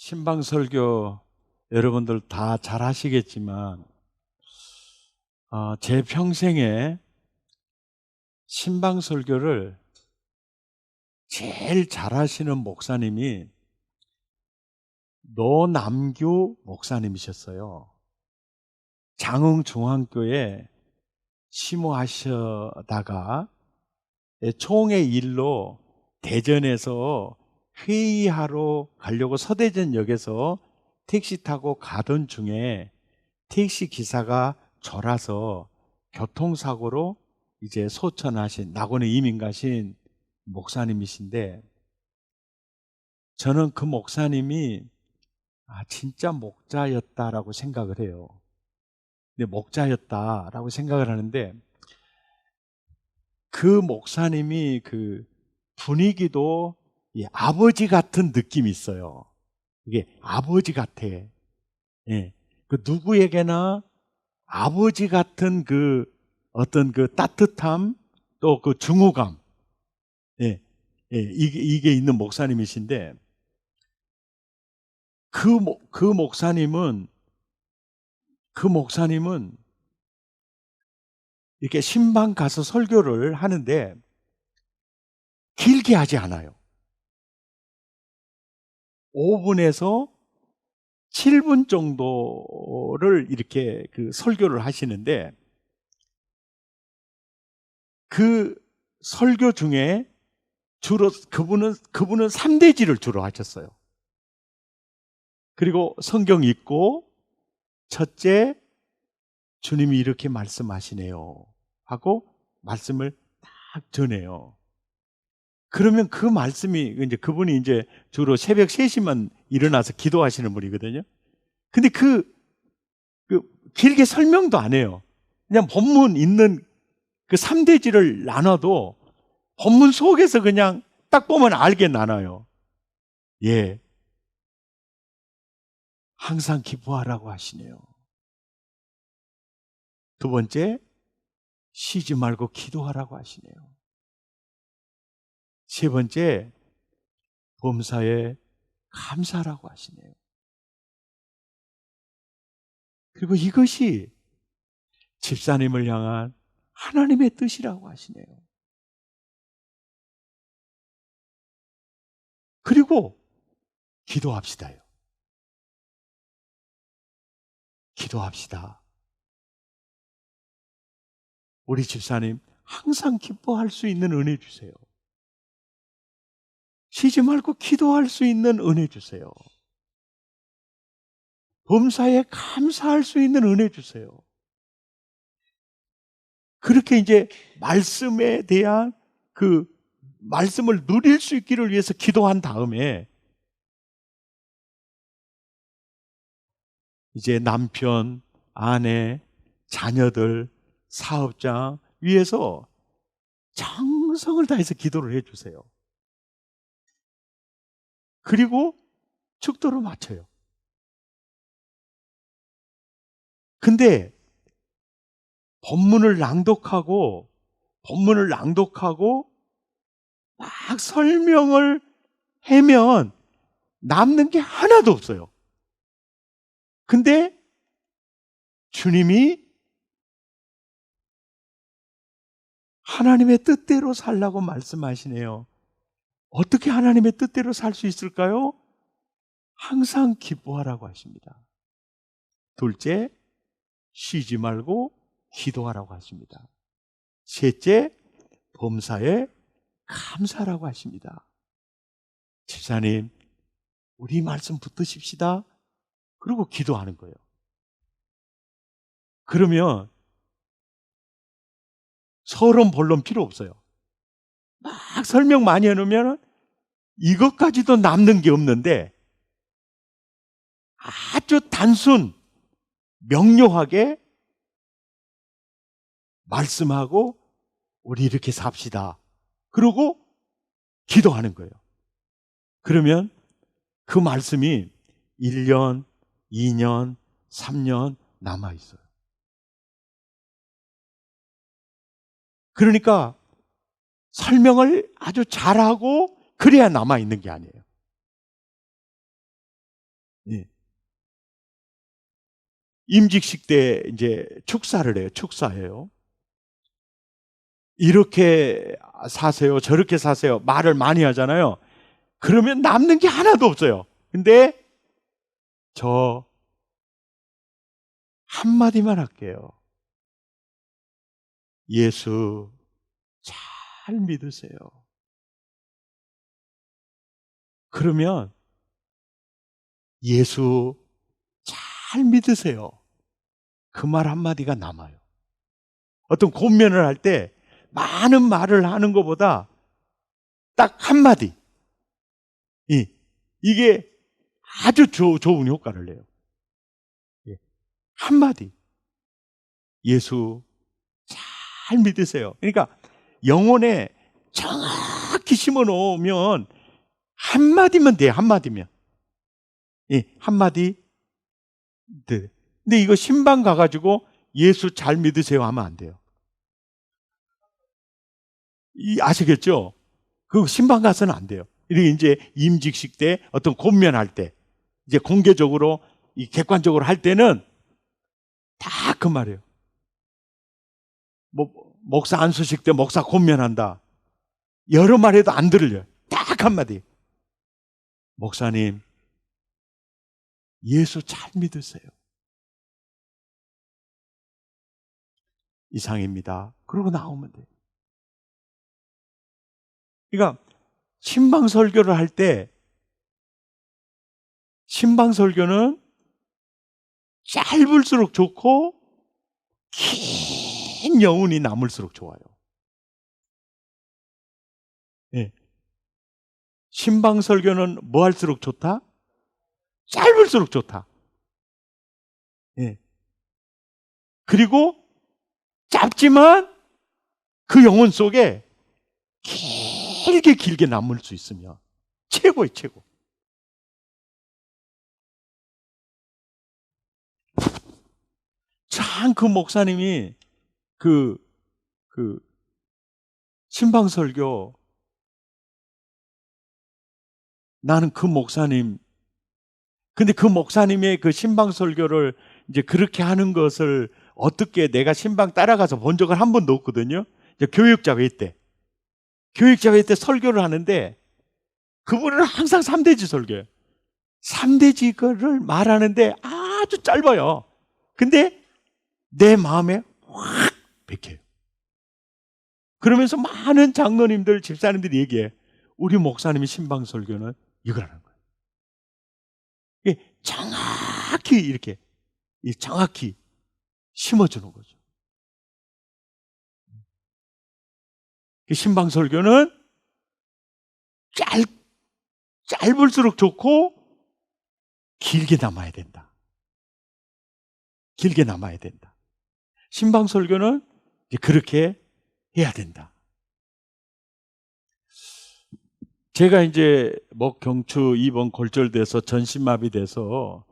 신방설교 여러분들 다 잘 하시겠지만 제 평생에 신방설교를 제일 잘 하시는 목사님이 노남규 목사님이셨어요. 장흥중앙교회 시무하시다가 총회 일로 대전에서 회의하러 가려고 서대전역에서 택시 타고 가던 중에 택시 기사가 졸아서 교통사고로 이제 소천하신, 낙원에 이민 가신 목사님이신데, 저는 그 목사님이 진짜 목자였다라고 생각을 해요. 근데 목자였다라고 생각을 하는데, 그 목사님이 그 분위기도 아버지 같은 느낌이 있어요. 이게 아버지 같아. 예. 그 누구에게나 아버지 같은 그 어떤 그 따뜻함, 또 그 중후감, 예. 예. 이게 있는 목사님이신데, 그 목사님은 이렇게 신방 가서 설교를 하는데 길게 하지 않아요. 5분에서 7분 정도를 이렇게 그 설교를 하시는데, 그 설교 중에 주로 그분은 3대지를 주로 하셨어요. 그리고 성경 읽고, 첫째, 주님이 이렇게 말씀하시네요 하고 말씀을 딱 전해요. 그러면 그 말씀이 이제 그분이 이제 주로 새벽 3시만 일어나서 기도하시는 분이거든요. 근데 그 길게 설명도 안 해요. 그냥 본문 있는 그 3대지를 나눠도 본문 속에서 그냥 딱 보면 알게 나눠요. 예. 항상 기뻐하라고 하시네요. 두 번째, 쉬지 말고 기도하라고 하시네요. 세 번째, 범사에 감사하라고 하시네요. 그리고 이것이 집사님을 향한 하나님의 뜻이라고 하시네요. 그리고 기도합시다요. 기도합시다. 우리 집사님 항상 기뻐할 수 있는 은혜 주세요. 쉬지 말고 기도할 수 있는 은혜 주세요. 범사에 감사할 수 있는 은혜 주세요. 그렇게 이제 말씀에 대한 그 말씀을 누릴 수 있기를 위해서 기도한 다음에 이제 남편, 아내, 자녀들, 사업장 위해서 정성을 다해서 기도를 해주세요. 그리고 축도를 맞춰요. 근데 본문을 낭독하고 막 설명을 하면 남는 게 하나도 없어요. 근데 주님이 하나님의 뜻대로 살라고 말씀하시네요. 어떻게 하나님의 뜻대로 살 수 있을까요? 항상 기뻐하라고 하십니다. 둘째, 쉬지 말고 기도하라고 하십니다. 셋째, 범사에 감사하라고 하십니다. 집사님, 우리 말씀 붙드십시다. 그리고 기도하는 거예요. 그러면 서론 본론 필요 없어요. 막 설명 많이 해놓으면 이것까지도 남는 게 없는데, 아주 단순 명료하게 말씀하고 우리 이렇게 삽시다. 그러고 기도하는 거예요. 그러면 그 말씀이 1년, 2년, 3년 남아있어요. 그러니까 설명을 아주 잘하고 그래야 남아있는 게 아니에요. 예. 임직식 때 이제 축사를 해요. 축사해요. 이렇게 사세요. 저렇게 사세요. 말을 많이 하잖아요. 그러면 남는 게 하나도 없어요. 근데 저 한마디만 할게요. 예수 잘 믿으세요. 그러면 예수 잘 믿으세요. 그 말 한마디가 남아요. 어떤 권면을 할 때 많은 말을 하는 것보다 딱 한마디. 이게 아주 좋은 효과를 내요. 예. 한마디. 예수 잘 믿으세요. 그러니까 영혼에 정확히 심어 놓으면 한마디면 돼요. 한마디면. 한마디. 네. 근데 이거 신방 가가지고 예수 잘 믿으세요 하면 안 돼요. 아시겠죠? 그 신방 가서는 안 돼요. 이렇게 이제 임직식 때 어떤 권면할 때 이제 공개적으로 이 객관적으로 할 때는 다 그 말이에요. 뭐 목사 안수식 때 목사 권면한다. 여러 말 해도 안 들려요. 딱 한마디. 목사님, 예수 잘 믿으세요. 이상입니다. 그러고 나오면 돼요. 그러니까 신방 설교를 할 때 신방 설교는 짧을수록 좋고 긴 여운이 남을수록 좋아요. 예. 신방 설교는 뭐 할수록 좋다? 짧을수록 좋다. 예. 그리고 짧지만 그 영혼 속에 길게 남을 수 있으면 최고예요, 최고. 참 그 목사님이 그 신방 설교 나는 그 목사님 근데 그 목사님의 그 신방 설교를 이제 그렇게 하는 것을 어떻게 내가 신방 따라가서 본 적은 한 번도 없거든요. 이제 교육자회 때 설교를 하는데 그분은 항상 3대지 설교예요. 3대지 거를 말하는데 아주 짧아요. 근데 내 마음에 확 박혀요. 그러면서 많은 장로님들, 집사님들이 얘기해. 우리 목사님이 신방 설교는 이거라는 거예요. 이게 정확히 이렇게 정확히 심어주는 거죠. 신방 설교는 짧을수록 좋고 길게 남아야 된다. 길게 남아야 된다. 신방 설교는 그렇게 해야 된다. 제가 이제 목경추 2번 골절돼서 전신마비 돼서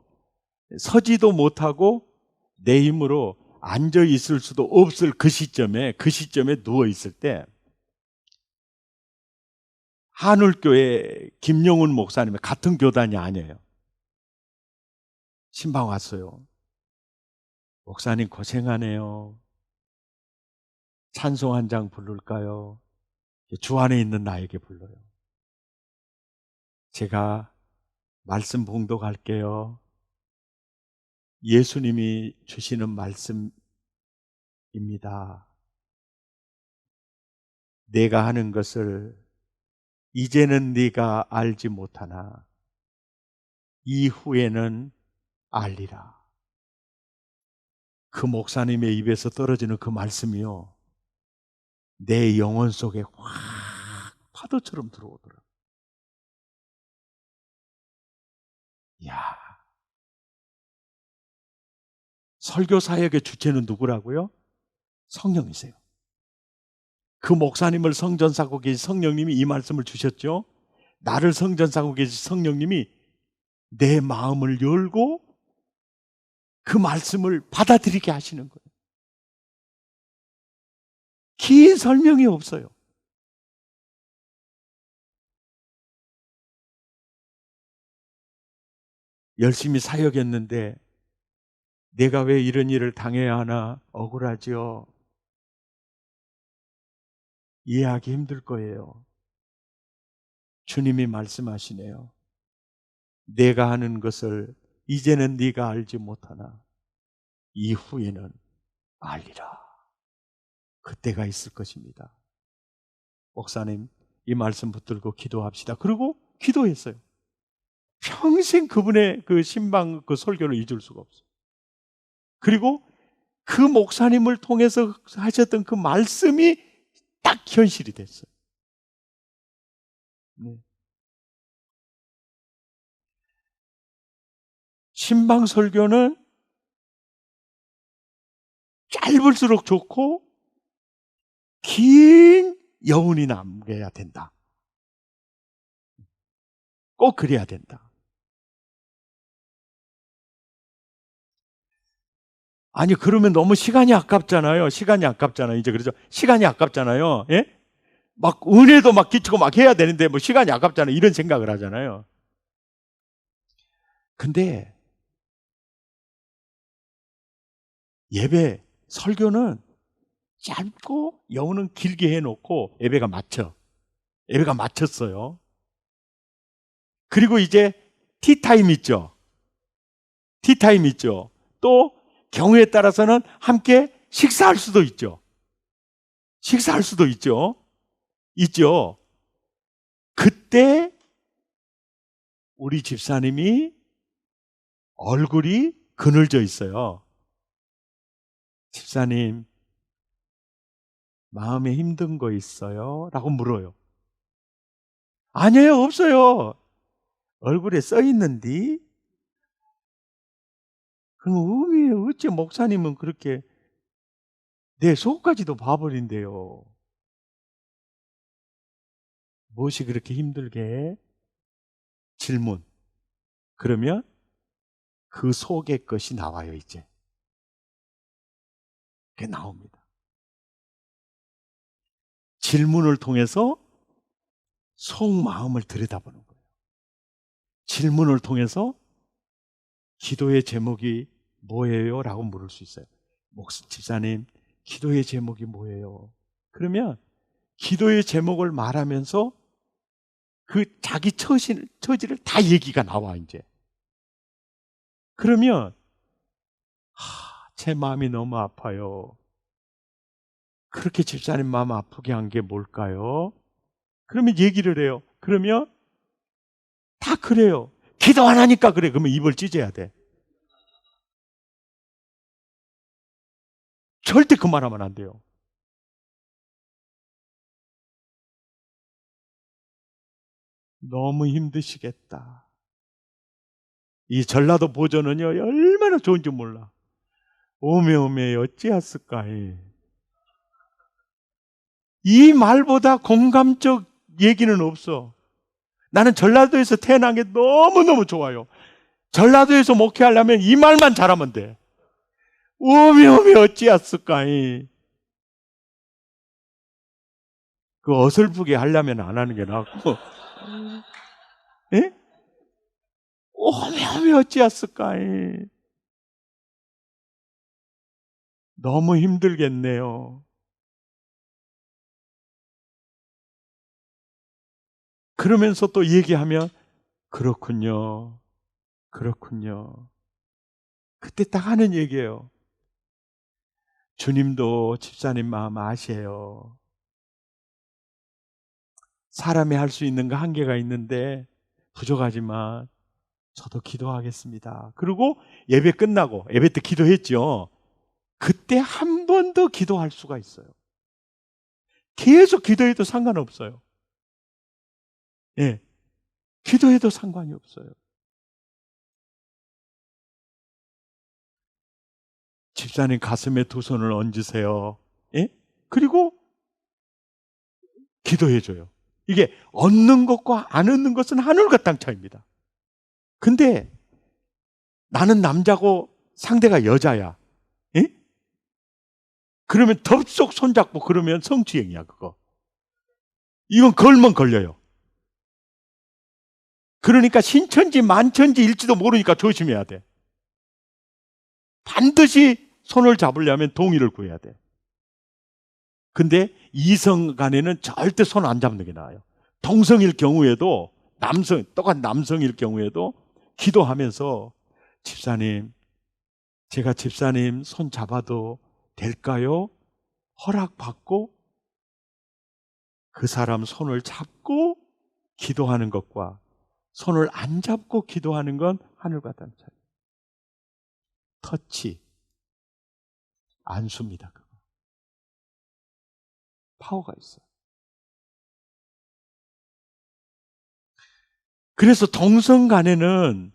서지도 못하고 내 힘으로 앉아 있을 수도 없을 그 시점에 누워 있을 때 한울교회 김용훈 목사님의 같은 교단이 아니에요. 신방 왔어요. 목사님 고생하네요. 찬송 한 장 부를까요? 주 안에 있는 나에게 불러요. 제가 말씀 봉독할게요. 예수님이 주시는 말씀입니다. 내가 하는 것을 이제는 네가 알지 못하나 이후에는 알리라. 그 목사님의 입에서 떨어지는 그 말씀이요. 내 영혼 속에 확 파도처럼 들어오더라고요. 이야. 설교 사역의 주체는 누구라고요? 성령이세요. 그 목사님을 성전사고 계신 성령님이 이 말씀을 주셨죠. 나를 성전사고 계신 성령님이 내 마음을 열고 그 말씀을 받아들이게 하시는 거예요. 긴 설명이 없어요. 열심히 사역했는데 내가 왜 이런 일을 당해야 하나 억울하지요. 이해하기 힘들 거예요. 주님이 말씀하시네요. 내가 하는 것을 이제는 네가 알지 못하나 이후에는 알리라. 그때가 있을 것입니다. 목사님, 이 말씀 붙들고 기도합시다. 그리고 기도했어요. 평생 그분의 그 신방 그 설교를 잊을 수가 없어요. 그리고 그 목사님을 통해서 하셨던 그 말씀이 딱 현실이 됐어요. 네. 신방 설교는 짧을수록 좋고 긴 여운이 남겨야 된다. 꼭 그래야 된다. 아니, 그러면 너무 시간이 아깝잖아요. 시간이 아깝잖아요. 이제 그러죠. 시간이 아깝잖아요. 예? 막 은혜도 막 끼치고 막 해야 되는데 뭐 시간이 아깝잖아요. 이런 생각을 하잖아요. 근데 예배, 설교는 짧고 여운은 길게 해놓고 예배가 맞춰. 예배가 맞췄어요. 그리고 이제 티타임 있죠. 티타임 있죠. 또 경우에 따라서는 함께 식사할 수도 있죠. 식사할 수도 있죠. 있죠. 그때 우리 집사님이 얼굴이 그늘져 있어요. 집사님, 마음에 힘든 거 있어요? 라고 물어요. 아니에요, 없어요. 얼굴에 써 있는데? 그럼 어찌 목사님은 그렇게 내 속까지도 봐버린대요. 무엇이 그렇게 힘들게 해? 질문. 그러면 그 속의 것이 나와요, 이제. 그게 나옵니다. 질문을 통해서 속마음을 들여다보는 거예요. 질문을 통해서 기도의 제목이 뭐예요? 라고 물을 수 있어요. 집사님, 기도의 제목이 뭐예요? 그러면 기도의 제목을 말하면서 그 자기 처지를 다 얘기가 나와, 이제. 그러면, 제 마음이 너무 아파요. 그렇게 집사님 마음 아프게 한 게 뭘까요? 그러면 얘기를 해요. 그러면 다 그래요. 기도 안 하니까 그래. 그러면 입을 찢어야 돼. 절대 그 말하면 안 돼요. 너무 힘드시겠다. 이 전라도 보전은요, 얼마나 좋은지 몰라. 오메오메 어찌하을까. 이 말보다 공감적 얘기는 없어. 나는 전라도에서 태어난 게 너무너무 좋아요. 전라도에서 목회하려면 이 말만 잘하면 돼. 오메오메 어찌하을까. 그 어설프게 하려면 안 하는 게 낫고. 예? 오메오메 어찌하을까. 너무 힘들겠네요. 그러면서 또 얘기하면 그렇군요. 그렇군요. 그때 딱 하는 얘기예요. 주님도 집사님 마음 아세요. 사람이 할 수 있는 거 한계가 있는데 부족하지만 저도 기도하겠습니다. 그리고 예배 끝나고 예배 때 기도했죠. 그때 한 번 더 기도할 수가 있어요. 계속 기도해도 상관없어요. 예. 기도해도 상관이 없어요. 집사님 가슴에 두 손을 얹으세요. 예? 그리고 기도해줘요. 이게 얻는 것과 안 얻는 것은 하늘과 땅 차이입니다. 근데 나는 남자고 상대가 여자야. 예? 그러면 덥석 손잡고 그러면 성추행이야, 그거. 이건 걸면 걸려요. 그러니까 신천지 만천지일지도 모르니까 조심해야 돼. 반드시 손을 잡으려면 동의를 구해야 돼. 근데 이성 간에는 절대 손 안 잡는 게 나아요. 동성일 경우에도, 똑같은 남성일 경우에도 기도하면서 집사님, 제가 집사님 손 잡아도 될까요? 허락받고 그 사람 손을 잡고 기도하는 것과 손을 안 잡고 기도하는 건 하늘과 땅 차이. 터치, 안수입니다. 그거. 파워가 있어요. 그래서 동성 간에는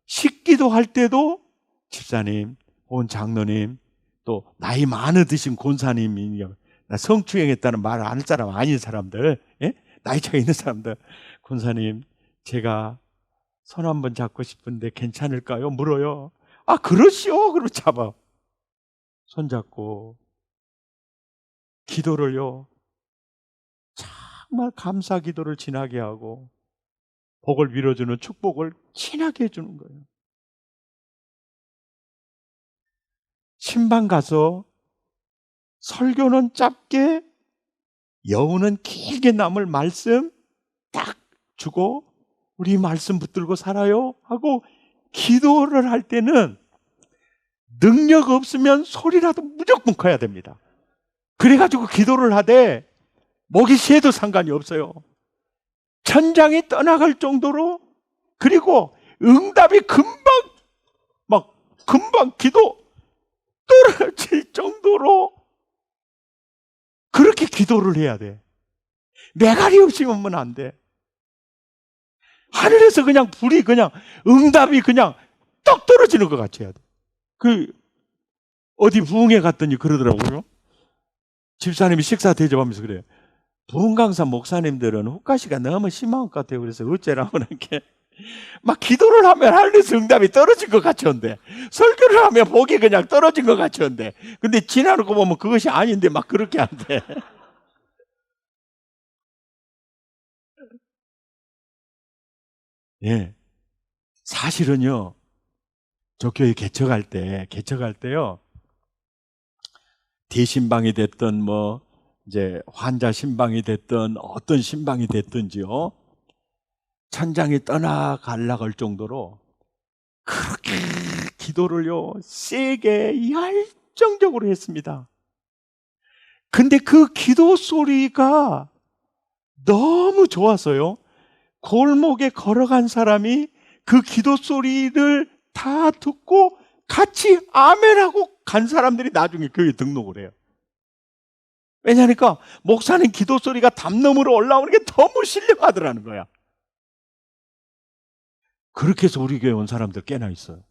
식기도 할 때도 집사님, 혹은 장로님, 또 나이 많이 드신 권사님이, 나 성추행했다는 말을 안 할 사람 아닌 사람들, 예? 나이 차이 있는 사람들, 권사님, 제가 손 한번 잡고 싶은데 괜찮을까요? 물어요. 아, 그러시오. 그럼 잡아. 손 잡고 기도를요, 정말 감사 기도를 진하게 하고 복을 빌어주는 축복을 진하게 해주는 거예요. 신방 가서 설교는 짧게, 여우는 길게 남을 말씀 딱 주고 우리 말씀 붙들고 살아요 하고 기도를 할 때는 능력 없으면 소리라도 무조건 커야 됩니다. 그래가지고 기도를 하되 목이 쉬어도 상관이 없어요. 천장이 떠나갈 정도로, 그리고 응답이 금방 기도 떨어질 정도로 그렇게 기도를 해야 돼. 매갈이 없이 오면 안 돼. 하늘에서 그냥 불이 그냥 응답이 그냥 떡 떨어지는 것 같이 해야 돼. 어디 부흥회 갔더니 그러더라고요. 집사님이 식사 대접하면서 그래요. 부흥 강사 목사님들은 훅가시가 너무 심한 것 같아요. 그래서 어째라고 이렇게 막 기도를 하면 하늘에서 응답이 떨어진 것 같이 한데, 설교를 하면 복이 그냥 떨어진 것 같이 한데, 근데 지나놓고 보면 그것이 아닌데 막 그렇게 한대. 예. 사실은요, 저 교회 개척할 때요, 대신방이 됐든 이제 환자 신방이 됐든 어떤 신방이 됐든지요, 천장이 떠나가려고 할 정도로 그렇게 기도를요 세게 열정적으로 했습니다. 근데 그 기도 소리가 너무 좋아서요, 골목에 걸어간 사람이 그 기도 소리를 다 듣고 같이 아멘하고 간 사람들이 나중에 교회에 등록을 해요. 왜냐니까 목사님 기도 소리가 담너머로 올라오는 게 너무 신령하더라는 거야. 그렇게 해서 우리 교회 온 사람들 꽤나 있어요.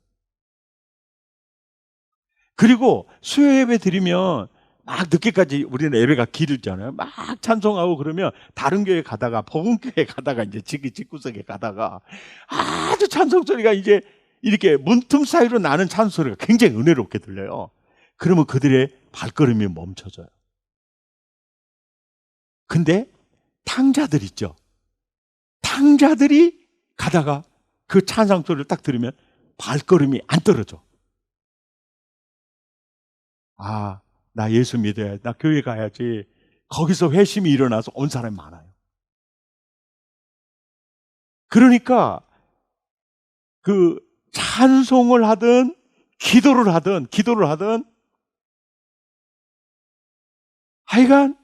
그리고 수요 예배 드리면 막 늦게까지 우리는 예배가 길잖아요. 막 찬송하고 그러면 다른 교회 가다가, 복음교회 가다가, 이제 집구석에 가다가 아주 찬송 소리가 이제 이렇게 문틈 사이로 나는 찬송 소리가 굉장히 은혜롭게 들려요. 그러면 그들의 발걸음이 멈춰져요. 근데 탕자들 있죠. 탕자들이 가다가 그 찬송 소리를 딱 들으면 발걸음이 안 떨어져. 아, 나 예수 믿어야 돼. 나 교회 가야지. 거기서 회심이 일어나서 온 사람이 많아요. 그러니까 그 찬송을 하든 기도를 하든 하여간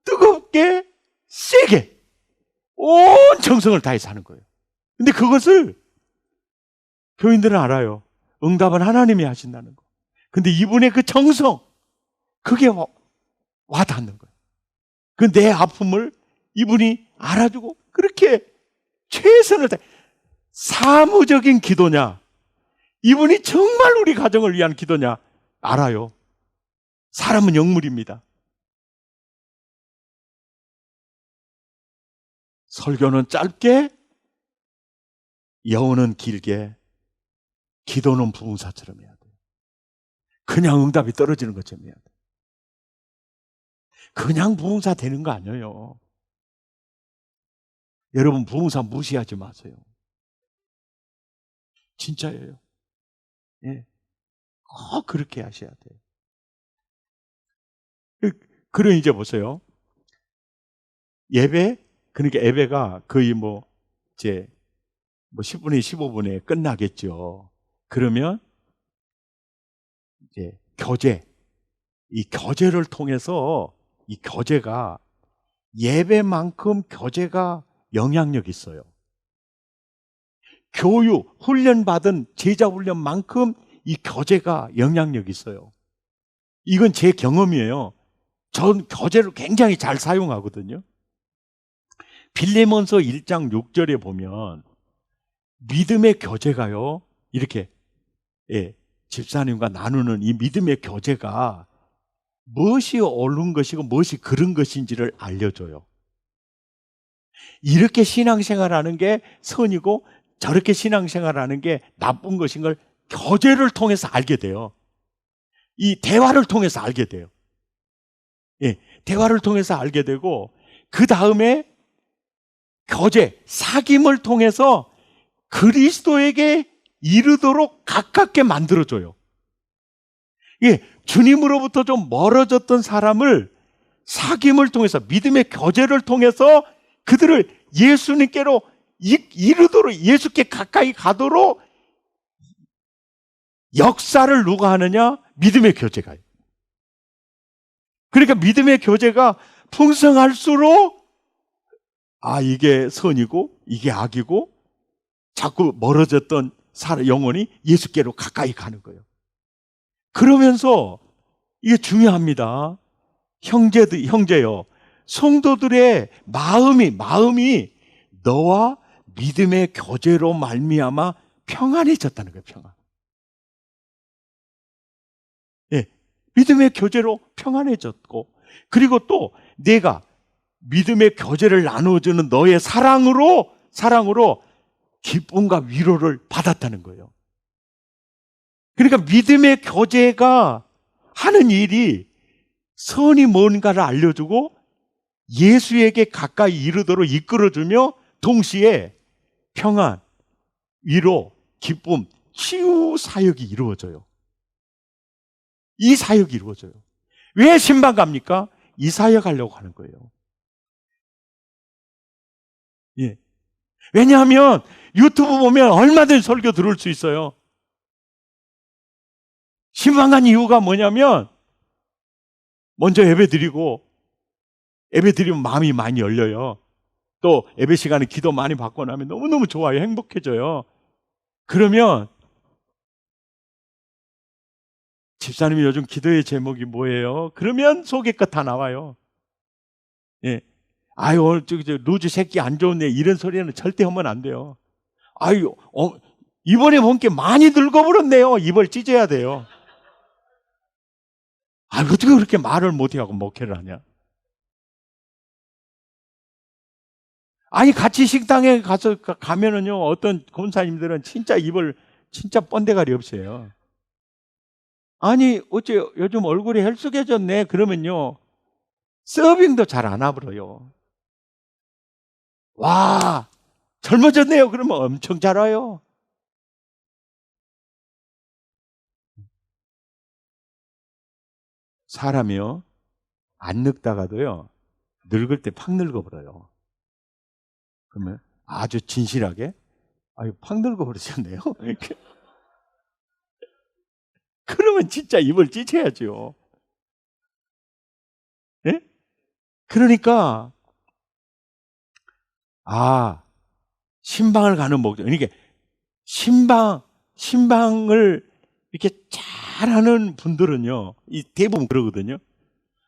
뜨겁게 세게 온 정성을 다해서 하는 거예요. 근데 그것을 교인들은 알아요. 응답은 하나님이 하신다는 거. 근데 이분의 그 정성, 그게 와닿는 거예요. 그 내 아픔을 이분이 알아주고 그렇게 최선을 다해. 사무적인 기도냐, 이분이 정말 우리 가정을 위한 기도냐 알아요. 사람은 영물입니다. 설교는 짧게, 여우는 길게, 기도는 부흥사처럼 해야 돼요. 그냥 응답이 떨어지는 것처럼 해야 돼요. 그냥 부흥사 되는 거 아니에요. 여러분 부흥사 무시하지 마세요. 진짜예요. 예. 꼭 그렇게 하셔야 돼요. 그럼 이제 보세요. 예배? 그러니까 예배가 거의 이제 10분에 15분에 끝나겠죠. 그러면 이제 이 교제를 통해서 이 교제가 예배만큼 교제가 영향력 있어요. 교육, 훈련받은 제자 훈련만큼 이 교제가 영향력 있어요. 이건 제 경험이에요. 전 교제를 굉장히 잘 사용하거든요. 빌레몬서 1장 6절에 보면 믿음의 교제가요, 이렇게 집사님과 나누는 이 믿음의 교제가 무엇이 옳은 것이고 무엇이 그른 것인지를 알려줘요. 이렇게 신앙생활하는 게 선이고 저렇게 신앙생활하는 게 나쁜 것인 걸 교제를 통해서 알게 돼요. 이 대화를 통해서 알게 돼요. 대화를 통해서 알게 되고, 그 다음에 교제, 사귐을 통해서 그리스도에게 이르도록 가깝게 만들어줘요. 주님으로부터 좀 멀어졌던 사람을 사귐을 통해서, 믿음의 교제를 통해서 그들을 예수님께로 이르도록, 예수께 가까이 가도록 역사를 누가 하느냐? 믿음의 교제가요. 그러니까 믿음의 교제가 풍성할수록 이게 선이고 이게 악이고 자꾸 멀어졌던 영혼이 예수께로 가까이 가는 거예요. 그러면서 이게 중요합니다. 형제요. 성도들의 마음이 너와 믿음의 교제로 말미암아 평안해졌다는 거예요. 평안. 믿음의 교제로 평안해졌고, 그리고 또 내가 믿음의 교제를 나누어주는 너의 사랑으로 기쁨과 위로를 받았다는 거예요. 그러니까 믿음의 교제가 하는 일이 선이 뭔가를 알려주고 예수에게 가까이 이르도록 이끌어주며, 동시에 평안, 위로, 기쁨, 치유 사역이 이루어져요. 이 사역이 이루어져요. 왜 신방 갑니까? 이 사역 하려고 하는 거예요. 왜냐하면 유튜브 보면 얼마든지 설교 들을 수 있어요. 신방 간 이유가 뭐냐면, 먼저 예배 드리면 마음이 많이 열려요. 또 예배 시간에 기도 많이 받고 나면 너무너무 좋아요. 행복해져요. 그러면 집사님이 요즘 기도의 제목이 뭐예요? 그러면 속에껏 다 나와요. 오늘 루즈 새끼 안 좋네, 이런 소리는 절대 하면 안 돼요. 이번에 본 게 많이 늙어버렸네요. 입을 찢어야 돼요. 어떻게 그렇게 말을 못해하고 목회를 하냐? 같이 식당에 가면은요, 어떤 권사님들은 진짜 입을 진짜 뻔데가리 없어요. 어째 요즘 얼굴이 헬쑥해졌네? 그러면요, 서빙도 잘 안 와버려요. 와, 젊어졌네요. 그러면 엄청 잘 와요. 사람이요, 안 늙다가도요, 늙을 때 팍 늙어버려요. 그러면 아주 진실하게, 팍 늙어버리셨네요. 이렇게. 그러면 진짜 입을 찢어야죠. 그러니까, 신방을 가는 목적. 그러니까, 신방을 이렇게 잘하는 분들은요, 대부분 그러거든요.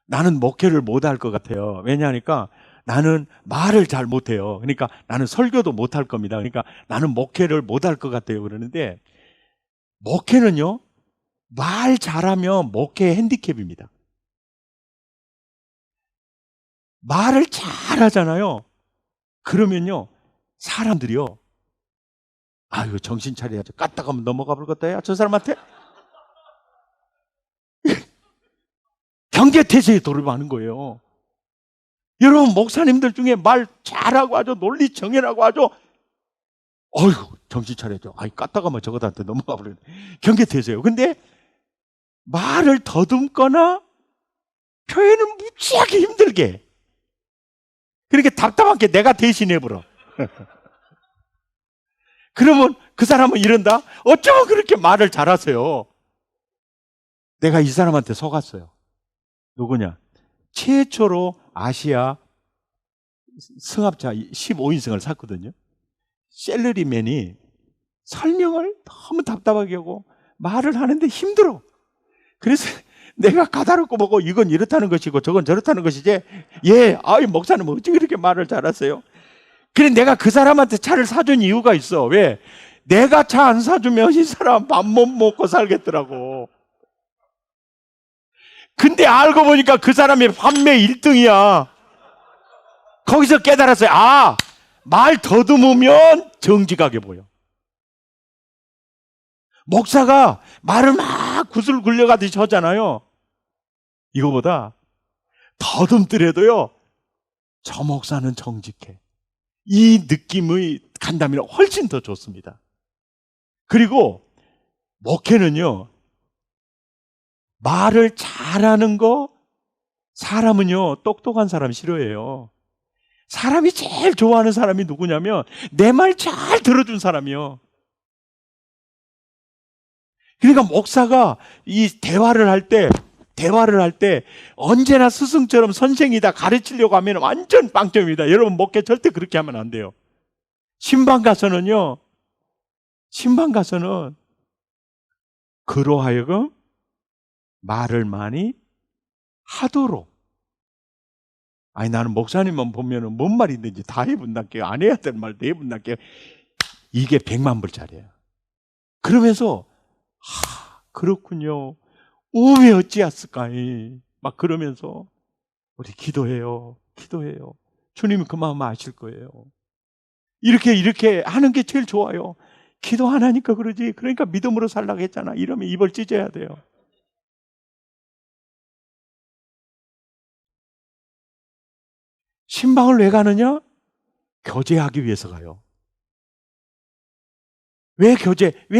나는 목회를 못할 것 같아요. 왜냐하니까 나는 말을 잘 못해요. 그러니까 나는 설교도 못할 겁니다. 그러니까 나는 목회를 못할 것 같아요. 그러는데, 목회는요, 말 잘하면 목회 핸디캡입니다. 말을 잘하잖아요. 그러면요, 사람들이요, 정신 차려야지, 까딱하면 넘어가 볼것다야 저 사람한테. 경계태세에 돌입하는 거예요. 여러분, 목사님들 중에 말 잘하고 아주 논리 정연하고 아주 어휴, 정신 차려줘. 아이, 까딱하면 저거한테 넘어가 버리네. 경계되세요. 근데 말을 더듬거나 표현을 무지하게 힘들게. 그렇게 답답한 게 내가 대신해버려. 그러면 그 사람은 이런다? 어쩌면 그렇게 말을 잘하세요? 내가 이 사람한테 속았어요. 누구냐? 최초로 아시아 승합차 15인승을 샀거든요. 셀러리맨이 설명을 너무 답답하게 하고 말을 하는데 힘들어. 그래서 내가 까다롭고 보고 이건 이렇다는 것이고 저건 저렇다는 것이지. 예, 아이 목사님 어찌 그렇게 말을 잘하세요? 그래 내가 그 사람한테 차를 사준 이유가 있어. 왜? 내가 차 안 사주면 이 사람 밥 못 먹고 살겠더라고. 근데 알고 보니까 그 사람이 판매 1등이야. 거기서 깨달았어요. 아, 말 더듬으면 정직하게 보여. 목사가 말을 막 구슬 굴려가듯이 하잖아요. 이거보다 더듬더라도요, 저 목사는 정직해. 이 느낌의 간담이는 훨씬 더 좋습니다. 그리고 목회는요, 말을 잘하는 거, 사람은요, 똑똑한 사람 싫어해요. 사람이 제일 좋아하는 사람이 누구냐면 내 말 잘 들어준 사람이요. 그러니까 목사가 이 대화를 할 때 언제나 스승처럼 선생이다 가르치려고 하면 완전 빵점입니다. 여러분 목회 절대 그렇게 하면 안 돼요. 신방 가서는 그로 하여금 말을 많이 하도록. 아니 나는 목사님만 보면은 뭔 말이 있는지 다 해본다게요. 안 해야 될 말도 해본다게요. 이게 100만 불짜리예요. 그러면서 그렇군요. 왜 어찌했을까이 막 그러면서 우리 기도해요. 주님이 그 마음 아실 거예요. 이렇게 하는 게 제일 좋아요. 기도 안 하니까 그러지. 그러니까 믿음으로 살라고 했잖아. 이러면 입을 찢어야 돼요. 신방을 왜 가느냐? 교제하기 위해서 가요. 왜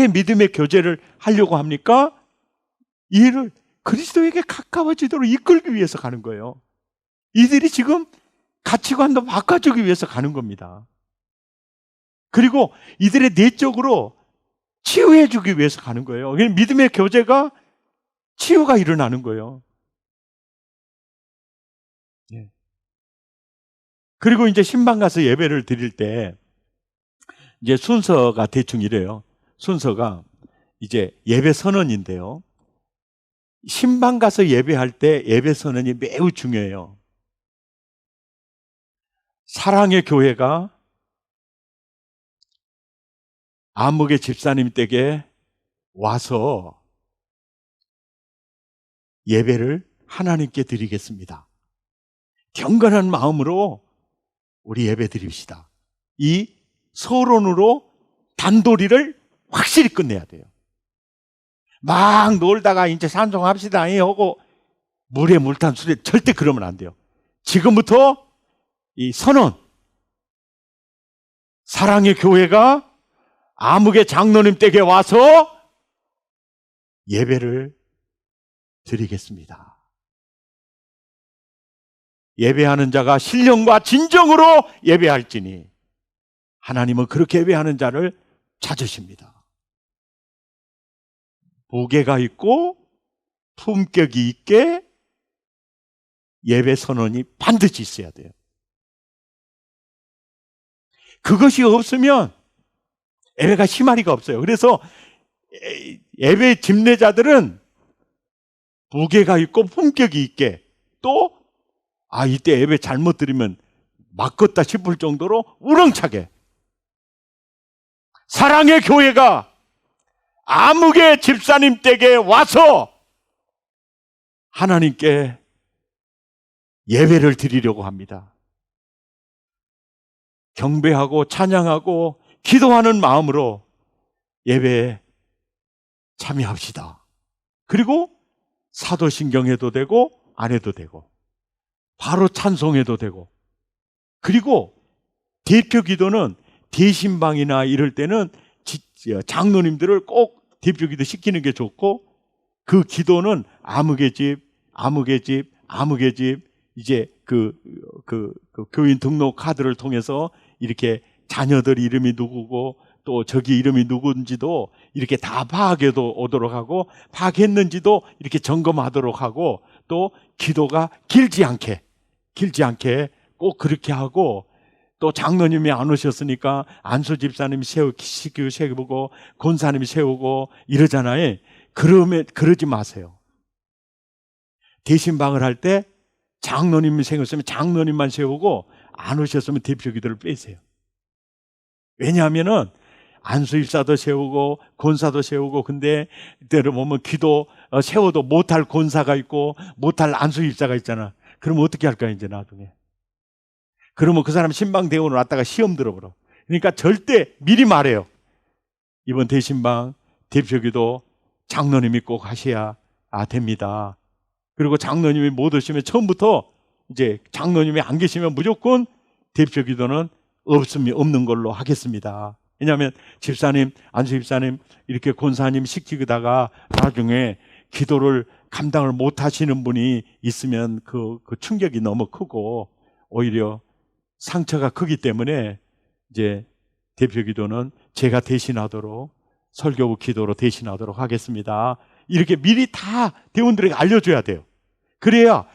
믿음의 교제를 하려고 합니까? 이를 그리스도에게 가까워지도록 이끌기 위해서 가는 거예요. 이들이 지금 가치관도 바꿔주기 위해서 가는 겁니다. 그리고 이들의 내적으로 치유해주기 위해서 가는 거예요. 믿음의 교제가 치유가 일어나는 거예요. 그리고 이제 신방 가서 예배를 드릴 때 이제 순서가 대충 이래요. 순서가 이제 예배 선언인데요. 신방 가서 예배할 때 예배 선언이 매우 중요해요. 사랑의 교회가 암흑의 집사님 댁에 와서 예배를 하나님께 드리겠습니다. 경건한 마음으로 우리 예배 드립시다. 이 서론으로 단도리를 확실히 끝내야 돼요. 막 놀다가 이제 산송합시다 하고 물에 물탄 술에 절대 그러면 안 돼요. 지금부터 이 선언, 사랑의 교회가 암흑의 장로님 댁에 와서 예배를 드리겠습니다. 예배하는 자가 신령과 진정으로 예배할지니 하나님은 그렇게 예배하는 자를 찾으십니다. 무게가 있고 품격이 있게 예배 선언이 반드시 있어야 돼요. 그것이 없으면 예배가 심화리가 없어요. 그래서 예배 집례자들은 무게가 있고 품격이 있게 또 이때 예배 잘못 드리면 맞겠다 싶을 정도로 우렁차게 사랑의 교회가 암흑의 집사님 댁에 와서 하나님께 예배를 드리려고 합니다. 경배하고 찬양하고 기도하는 마음으로 예배에 참여합시다. 그리고 사도신경 해도 되고 안 해도 되고 바로 찬송해도 되고, 그리고 대표 기도는 대신방이나 이럴 때는 장로님들을 꼭 대표기도 시키는 게 좋고, 그 기도는 아무개 집, 아무개 집, 아무개 집, 이제 그 교인 등록 카드를 통해서 이렇게 자녀들 이름이 누구고 또 저기 이름이 누군지도 이렇게 다 파악해 오도록 하고, 파악했는지도 이렇게 점검하도록 하고, 또 기도가 길지 않게 꼭 그렇게 하고, 또 장로님이 안 오셨으니까 안수 집사님이 세우고 권사님이 세우고 이러잖아요. 그러지 마세요. 대신방을 할 때 장로님이 세웠으면 장로님만 세우고, 안 오셨으면 대표 기도를 빼세요. 왜냐하면은 안수입사도 세우고 권사도 세우고, 근데 때로 보면 기도 세워도 못할 권사가 있고 못할 안수입사가 있잖아. 그러면 어떻게 할까 이제 나중에. 그러면 그 사람 신방대원으로 왔다가 시험 들어버려. 그러니까 절대 미리 말해요. 이번 대신방 대표기도 장로님이 꼭 하셔야 됩니다. 그리고 장로님이 못 오시면 처음부터 이제 장로님이 안 계시면 무조건 대표기도는 없는 걸로 하겠습니다. 왜냐하면 집사님, 안수집사님 이렇게 권사님 시키다가 나중에 기도를 감당을 못 하시는 분이 있으면 그 충격이 너무 크고 오히려 상처가 크기 때문에 이제 대표 기도는 제가 대신하도록, 설교부 기도로 대신하도록 하겠습니다. 이렇게 미리 다 대원들에게 알려줘야 돼요. 그래야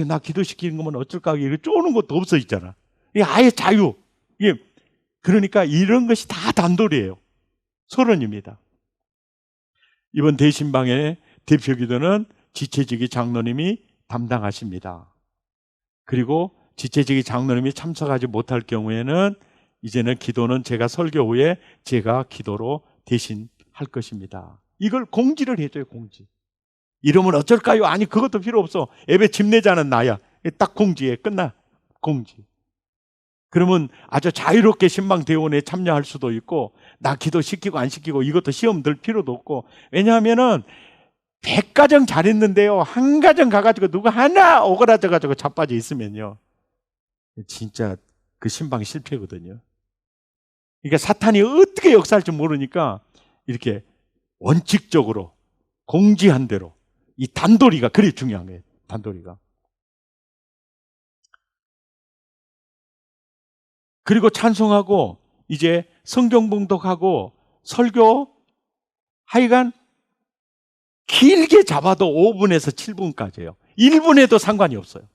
나 기도시키는 거면 어쩔까, 이렇게 쪼는 것도 없어 있잖아. 이게 아예 자유. 그러니까 이런 것이 다 단돌이에요. 서론입니다. 이번 대신방의 대표 기도는 지체직이 장로님이 담당하십니다. 그리고 지체직이 장로님이 참석하지 못할 경우에는 이제는 기도는 제가 설교 후에 제가 기도로 대신 할 것입니다. 이걸 공지를 해줘요. 공지. 이러면 어쩔까요? 아니, 그것도 필요 없어. 예배 집내자는 나야. 딱 공지해. 끝나. 공지. 그러면 아주 자유롭게 신방대원에 참여할 수도 있고, 나 기도시키고 안 시키고 이것도 시험 들 필요도 없고. 왜냐하면은 100가정 잘했는데요, 한 가정 가가지고 누가 하나 오그라져가지고 자빠져 있으면요, 진짜 그 신방 실패거든요. 그러니까 사탄이 어떻게 역사할지 모르니까 이렇게 원칙적으로 공지한 대로, 이 단도리가 그리 중요한 거예요. 단도리가. 그리고 찬송하고 이제 성경 봉독하고 설교, 하여간 길게 잡아도 5분에서 7분까지예요. 1분에도 상관이 없어요.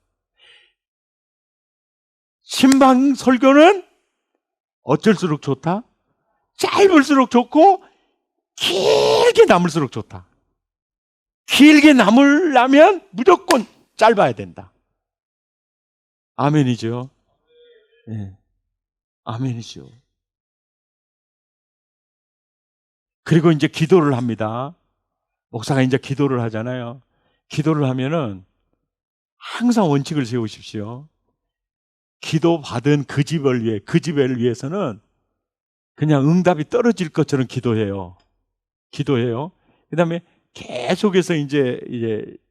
신방 설교는 어쩔수록 좋다. 짧을수록 좋고 길게 남을수록 좋다. 길게 남으려면 무조건 짧아야 된다. 아멘이죠. 네. 아멘이죠. 그리고 이제 기도를 합니다. 목사가 이제 기도를 하잖아요. 기도를 하면은 항상 원칙을 세우십시오. 기도 받은 그 집을 위해서는 그냥 응답이 떨어질 것처럼 기도해요. 그 다음에 계속해서 이제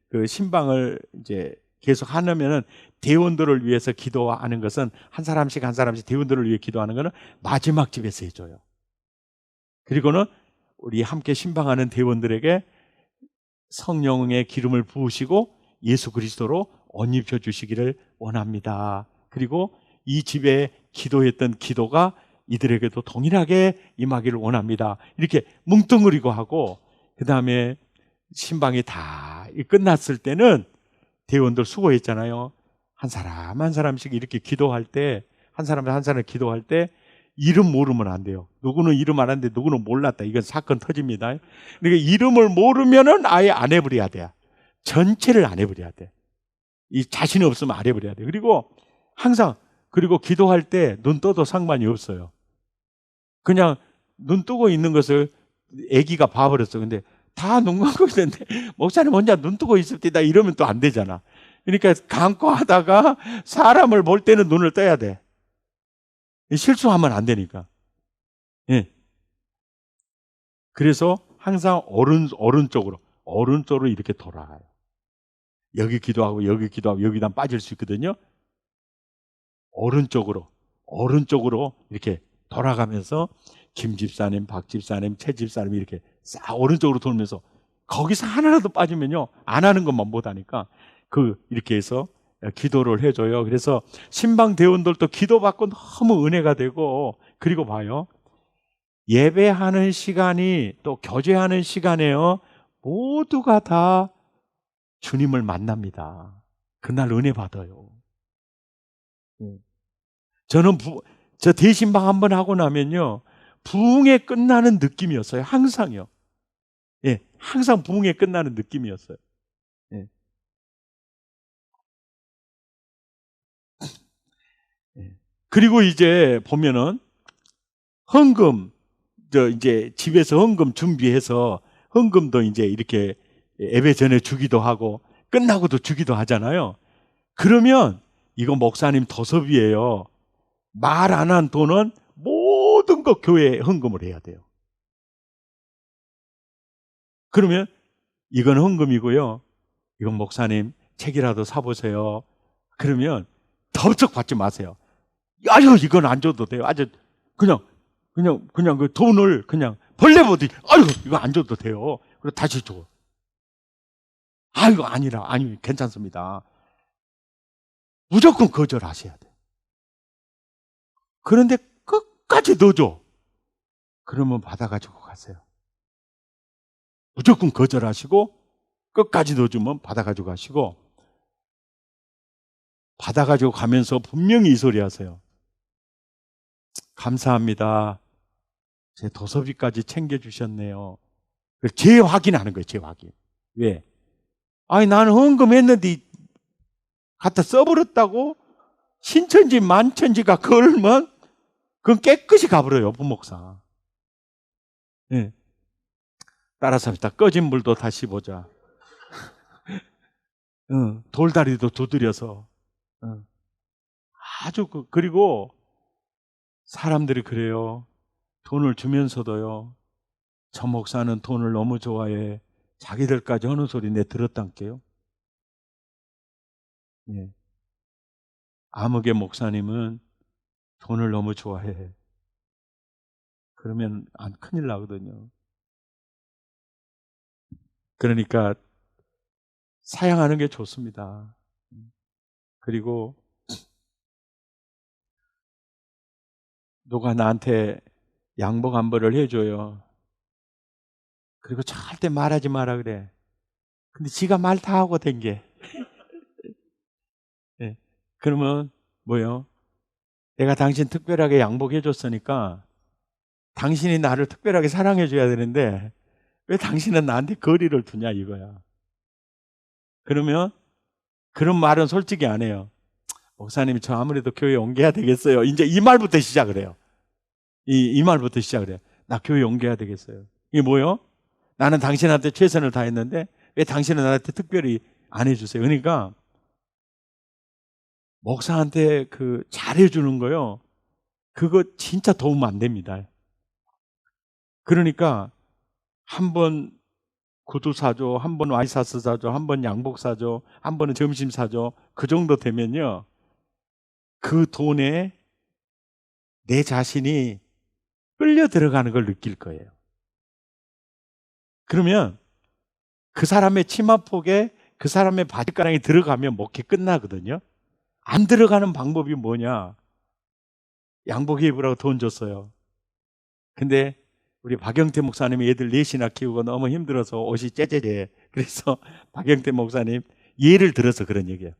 그 신방을 이제 계속 하려면은 대원들을 위해서 기도하는 것은 한 사람씩 대원들을 위해 기도하는 것은 마지막 집에서 해줘요. 그리고는 우리 함께 신방하는 대원들에게 성령의 기름을 부으시고 예수 그리스도로 옷 입혀 주시기를 원합니다. 그리고 이 집에 기도했던 기도가 이들에게도 동일하게 임하기를 원합니다. 이렇게 뭉뚱그리고 하고, 그 다음에 신방이 다 끝났을 때는 대원들 수고했잖아요. 한 사람 한 사람씩 이렇게 기도할 때, 한 사람 기도할 때 이름 모르면 안 돼요. 누구는 이름 알았는데 누구는 몰랐다. 이건 사건 터집니다. 그러니까 이름을 모르면은 아예 안 해버려야 돼. 전체를 안 해버려야 돼. 이 자신이 없으면 안 해버려야 돼. 그리고 항상, 그리고 기도할 때 눈 떠도 상관이 없어요. 그냥 눈 뜨고 있는 것을 아기가 봐버렸어. 근데 다 눈 감고 있는데 목사님 혼자 눈 뜨고 있을 때다 이러면 또 안 되잖아. 그러니까 감고 하다가 사람을 볼 때는 눈을 떠야 돼. 실수하면 안 되니까. 예. 그래서 항상 오른쪽으로 이렇게 돌아가요. 여기 기도하고 여기다 빠질 수 있거든요. 오른쪽으로 이렇게 돌아가면서 김 집사님, 박 집사님, 최 집사님 이렇게 싹 오른쪽으로 돌면서 거기서 하나라도 빠지면요 안 하는 것만 못하니까 이렇게 해서 기도를 해줘요. 그래서 신방 대원들도 기도받고 너무 은혜가 되고, 그리고 봐요, 예배하는 시간이 또 교제하는 시간에요 모두가 다 주님을 만납니다. 그날 은혜 받아요. 저는 저 대신방 한번 하고 나면요 부흥에 끝나는 느낌이었어요. 항상요. 예, 항상 부흥에 끝나는 느낌이었어요. 예. 예. 그리고 이제 보면은 헌금, 이제 집에서 헌금 준비해서 헌금도 이제 이렇게 예배 전에 주기도 하고 끝나고도 주기도 하잖아요. 그러면 이거 목사님 도섭이에요. 말 안 한 돈은 모든 거 교회에 헌금을 해야 돼요. 그러면 이건 헌금이고요, 이건 목사님 책이라도 사보세요. 그러면 덥석 받지 마세요. 아유 이건 안 줘도 돼요. 아주 그냥 그 돈을 그냥 벌레 보듯이 아유 이거 안 줘도 돼요. 그리고 다시 줘. 아 이거 아니 괜찮습니다. 무조건 거절하셔야 돼요. 그런데 끝까지 넣어줘. 그러면 받아가지고 가세요. 무조건 거절하시고 끝까지 넣어주면 받아가지고 가시고, 받아가지고 가면서 분명히 이 소리 하세요. 감사합니다. 제 도서비까지 챙겨주셨네요. 재확인하는 거예요. 재확인. 왜? 아니 나는 헌금했는데 갖다 써버렸다고? 신천지 만천지가 걸면 그건 깨끗이 가버려요. 부목사. 예. 따라서 합시다. 꺼진 물도 다시 보자. 돌다리도 두드려서. 아주 그리고 사람들이 그래요. 돈을 주면서도요, 저 목사는 돈을 너무 좋아해. 자기들까지 하는 소리 내 들었단께요. 예. 아무개 목사님은 돈을 너무 좋아해. 그러면 큰일 나거든요. 그러니까 사양하는 게 좋습니다. 그리고 누가 나한테 양복 한 벌을 해줘요. 그리고 절대 말하지 마라 그래. 근데 지가 말 다 하고 댕겨. 예. 그러면 뭐요? 내가 당신 특별하게 양복해줬으니까 당신이 나를 특별하게 사랑해줘야 되는데 왜 당신은 나한테 거리를 두냐 이거야. 그러면 그런 말은 솔직히 안 해요. 목사님이 저 아무래도 교회 옮겨야 되겠어요. 이제 이 말부터 시작을 해요. 이 말부터 시작을 해요. 나 교회 옮겨야 되겠어요. 이게 뭐요? 나는 당신한테 최선을 다했는데 왜 당신은 나한테 특별히 안 해주세요? 그러니까 목사한테 잘해주는 거요, 그거 진짜 도움 안 됩니다. 그러니까 한 번 구두 사줘, 한 번 와이셔츠 사줘, 한 번 양복 사줘, 한 번은 점심 사줘. 그 정도 되면요, 그 돈에 내 자신이 끌려 들어가는 걸 느낄 거예요. 그러면 그 사람의 치마폭에 그 사람의 바지가랑이 들어가면 목회 끝나거든요. 안 들어가는 방법이 뭐냐? 양복 입으라고 돈 줬어요. 근데 우리 박영태 목사님이 애들 넷이나 키우고 너무 힘들어서 옷이 째째제. 그래서 박영태 목사님 예를 들어서 그런 얘기예요.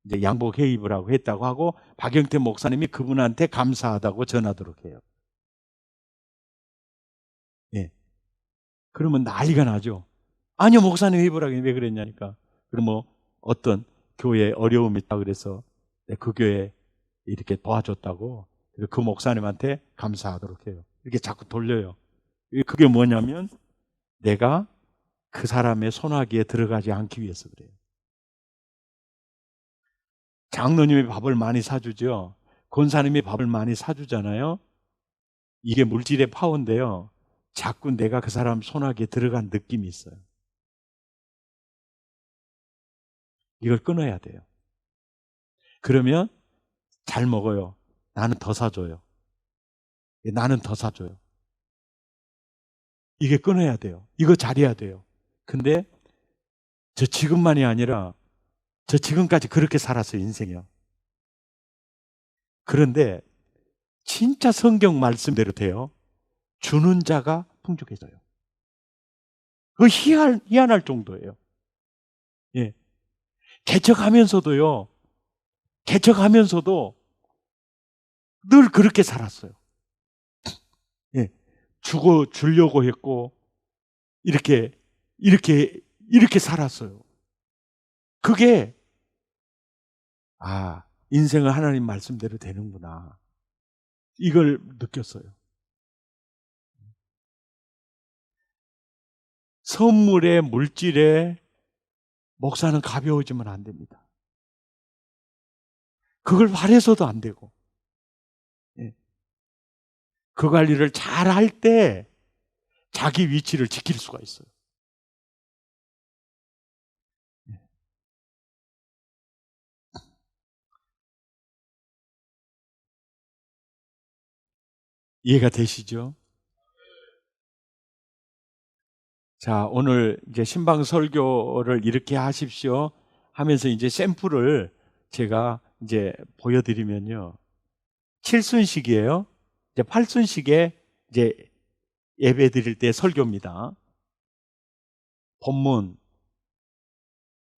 이제 양복 해 입으라고 했다고 하고 박영태 목사님이 그분한테 감사하다고 전하도록 해요. 예. 그러면 난리가 나죠. 아니요, 목사님 입으라고 왜 그랬냐니까. 그럼 뭐 어떤 교회에 어려움이 있다 그래서 그 교회 이렇게 도와줬다고 그 목사님한테 감사하도록 해요. 이렇게 자꾸 돌려요. 그게 뭐냐면 내가 그 사람의 손아귀에 들어가지 않기 위해서 그래요. 장로님이 밥을 많이 사주죠. 권사님이 밥을 많이 사주잖아요. 이게 물질의 파워인데요, 자꾸 내가 그 사람 손아귀에 들어간 느낌이 있어요. 이걸 끊어야 돼요. 그러면 잘 먹어요. 나는 더 사줘요. 나는 더 사줘요. 이게 끊어야 돼요. 이거 잘해야 돼요. 근데 저 지금만이 아니라 저 지금까지 그렇게 살았어요, 인생이요. 그런데 진짜 성경 말씀대로 돼요. 주는 자가 풍족해져요. 그 희한할 정도예요. 예. 개척하면서도요, 개척하면서도 늘 그렇게 살았어요. 예. 주려고 했고, 이렇게 살았어요. 그게, 인생은 하나님 말씀대로 되는구나. 이걸 느꼈어요. 선물에, 물질에, 목사는 가벼워지면 안 됩니다. 그걸 바래서도 안 되고. 예. 그 관리를 잘 할 때 자기 위치를 지킬 수가 있어요. 예. 이해가 되시죠? 자, 오늘 이제 신방 설교를 이렇게 하십시오 하면서 이제 샘플을 제가 이제 보여드리면요. 칠순식이에요. 이제 팔순식에 이제 예배 드릴 때 설교입니다. 본문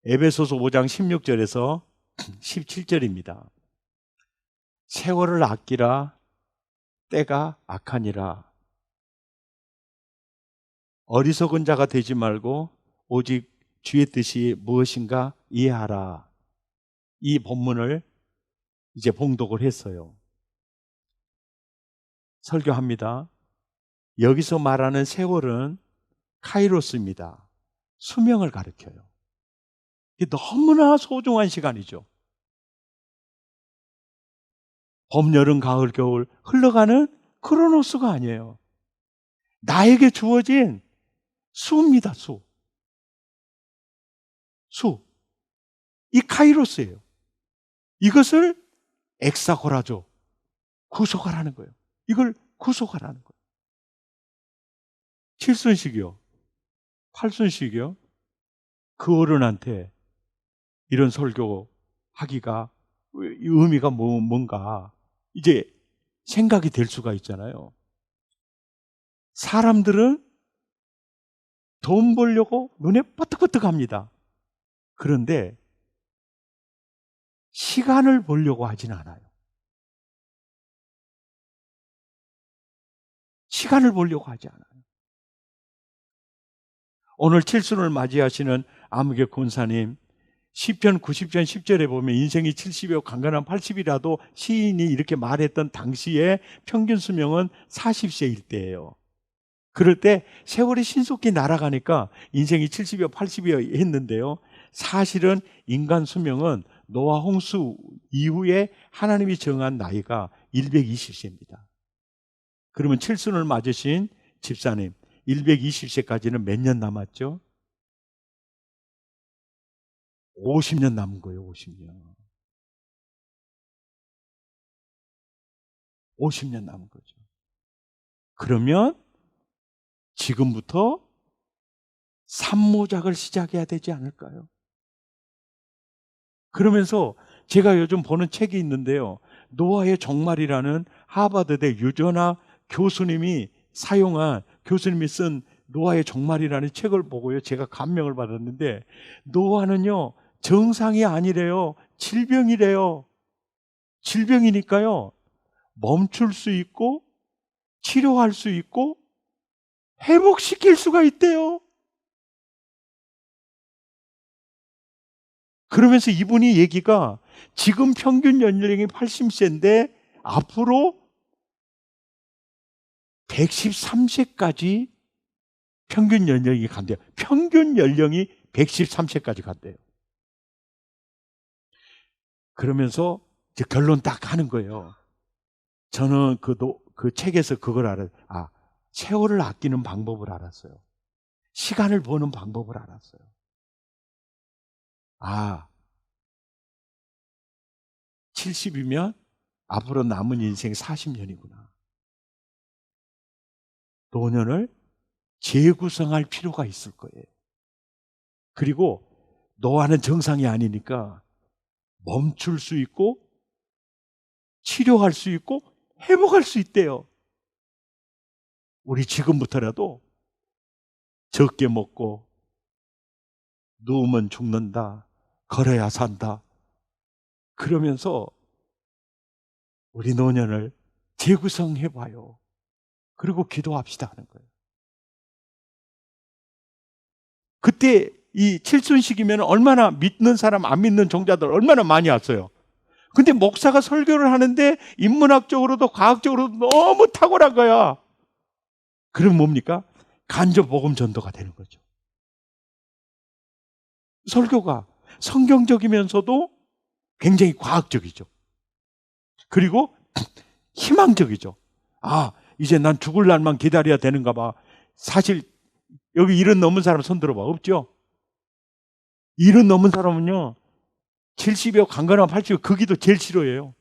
에베소서 5장 16절에서 17절입니다. 세월을 아끼라 때가 악하니라. 어리석은 자가 되지 말고 오직 주의 뜻이 무엇인가 이해하라. 이 본문을 이제 봉독을 했어요. 설교합니다. 여기서 말하는 세월은 카이로스입니다. 수명을 가리켜요. 이게 너무나 소중한 시간이죠. 봄, 여름, 가을, 겨울 흘러가는 크로노스가 아니에요. 나에게 주어진 수입니다. 수. 이 카이로스예요. 이것을 엑사고라죠. 구속하라는 거예요. 이걸 구속하라는 거예요. 칠순식이요. 팔순식이요. 그 어른한테 이런 설교하기가 의미가 뭔가 이제 생각이 될 수가 있잖아요. 사람들은 돈 벌려고 눈에 뻐뜩뻐뜩합니다. 그런데 시간을 벌려고 하진 않아요. 시간을 벌려고 하지 않아요. 오늘 칠순을 맞이하시는 아무개 권사님, 시편 90편 10절에 보면 인생이 70이고 강건한 80이라도 시인이 이렇게 말했던 당시에 평균 수명은 40세일 때예요. 그럴 때 세월이 신속히 날아가니까 인생이 70이요 80이요 했는데요. 사실은 인간 수명은 노아 홍수 이후에 하나님이 정한 나이가 120세입니다. 그러면 칠순을 맞으신 집사님, 120세까지는 몇 년 남았죠? 50년 남은 거예요, 50년. 50년 남은 거죠. 그러면 지금부터 산모작을 시작해야 되지 않을까요? 그러면서 제가 요즘 보는 책이 있는데요. 노아의 종말이라는 하버드대 유전화 교수님이 쓴 노아의 종말이라는 책을 보고요. 제가 감명을 받았는데 노아는요. 정상이 아니래요. 질병이래요. 질병이니까요. 멈출 수 있고 치료할 수 있고 회복시킬 수가 있대요. 그러면서 이분이 얘기가 지금 평균 연령이 80세인데 앞으로 113세까지 평균 연령이 간대요. 평균 연령이 113세까지 간대요. 그러면서 이제 결론 딱 하는 거예요. 저는 그 책에서 그걸 알아요. 세월을 아끼는 방법을 알았어요. 시간을 버는 방법을 알았어요. 70이면 앞으로 남은 인생 40년이구나. 노년을 재구성할 필요가 있을 거예요. 그리고 노화는 정상이 아니니까 멈출 수 있고 치료할 수 있고 회복할 수 있대요. 우리 지금부터라도 적게 먹고 누우면 죽는다, 걸어야 산다, 그러면서 우리 노년을 재구성해봐요. 그리고 기도합시다 하는 거예요. 그때 이 칠순식이면 얼마나 믿는 사람, 안 믿는 종자들 얼마나 많이 왔어요. 근데 목사가 설교를 하는데 인문학적으로도 과학적으로도 너무 탁월한 거야. 그럼 뭡니까? 간접 복음 전도가 되는 거죠. 설교가 성경적이면서도 굉장히 과학적이죠. 그리고 희망적이죠. 아, 이제 난 죽을 날만 기다려야 되는가 봐. 사실 여기 70 넘은 사람 손 들어봐. 없죠? 70 넘은 사람은요, 70이요, 강건하면 80이요, 거기도 제일 싫어해요.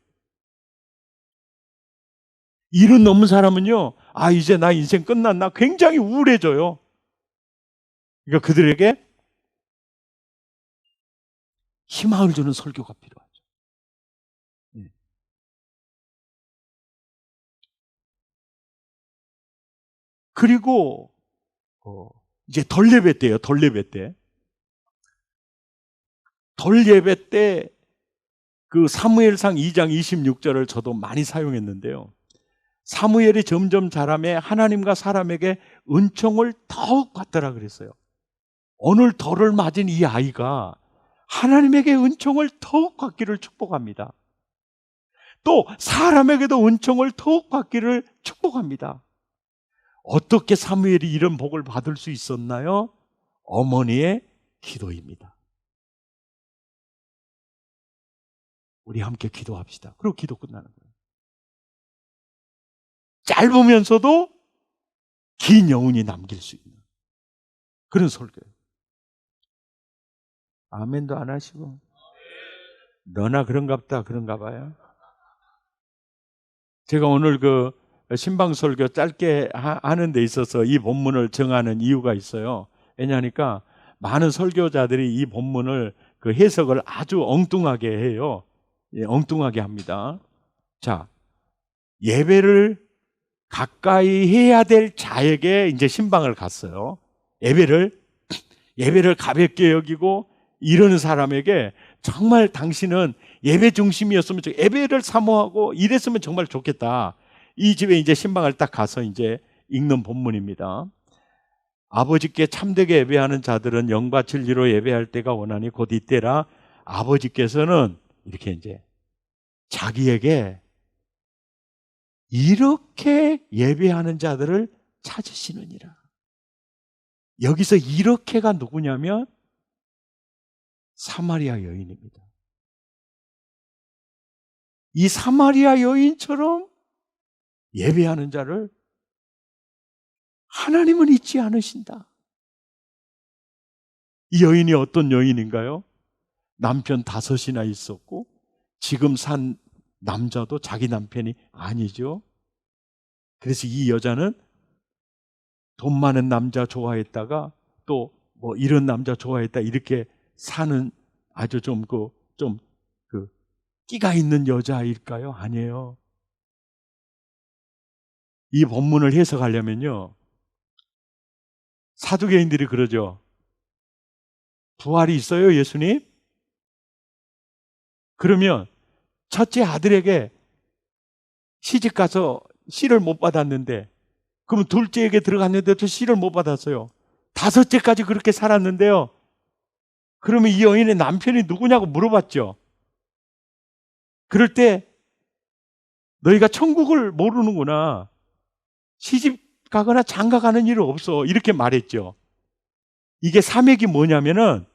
70 넘은 사람은요, 아, 이제 나 인생 끝났나? 굉장히 우울해져요. 그러니까 그들에게 희망을 주는 설교가 필요하죠. 그리고 이제 덜 예배 때예요. 덜 예배 때. 덜 예배 때 그 사무엘상 2장 26절을 저도 많이 사용했는데요. 사무엘이 점점 자라매 하나님과 사람에게 은총을 더욱 받더라 그랬어요. 오늘 덜을 맞은 이 아이가 하나님에게 은총을 더욱 받기를 축복합니다. 또 사람에게도 은총을 더욱 받기를 축복합니다. 어떻게 사무엘이 이런 복을 받을 수 있었나요? 어머니의 기도입니다. 우리 함께 기도합시다. 그리고 기도 끝나는 거예요. 짧으면서도 긴 여운이 남길 수 있는 그런 설교예요. 아멘도 안 하시고 너나 그런갑다 그런가 봐요. 제가 오늘 그 신방설교 짧게 하는 데 있어서 이 본문을 정하는 이유가 있어요. 왜냐하니까 많은 설교자들이 이 본문을 그 해석을 아주 엉뚱하게 해요. 예, 엉뚱하게 합니다. 자, 예배를 가까이 해야 될 자에게 이제 신방을 갔어요. 예배를 가볍게 여기고 이러는 사람에게 정말 당신은 예배 중심이었으면 예배를 사모하고 이랬으면 정말 좋겠다. 이 집에 이제 신방을 딱 가서 이제 읽는 본문입니다. 아버지께 참되게 예배하는 자들은 영과 진리로 예배할 때가 오나니 곧 이때라. 아버지께서는 이렇게 이제 자기에게 이렇게 예배하는 자들을 찾으시느니라. 여기서 이렇게가 누구냐면 사마리아 여인입니다. 이 사마리아 여인처럼 예배하는 자를 하나님은 잊지 않으신다. 이 여인이 어떤 여인인가요? 남편 5이나 있었고 지금 산 남자도 자기 남편이 아니죠. 그래서 이 여자는 돈 많은 남자 좋아했다가 또 뭐 이런 남자 좋아했다 이렇게 사는 아주 좀 끼가 있는 여자일까요? 아니에요. 이 본문을 해석하려면요, 사두개인들이 그러죠. 부활이 있어요, 예수님? 그러면 첫째 아들에게 시집 가서 씨를 못 받았는데, 그러면 둘째에게 들어갔는데도 씨를 못 받았어요. 5째까지 그렇게 살았는데요. 그러면 이 여인의 남편이 누구냐고 물어봤죠. 그럴 때 너희가 천국을 모르는구나. 시집 가거나 장가 가는 일은 없어. 이렇게 말했죠. 이게 사맥이 뭐냐면은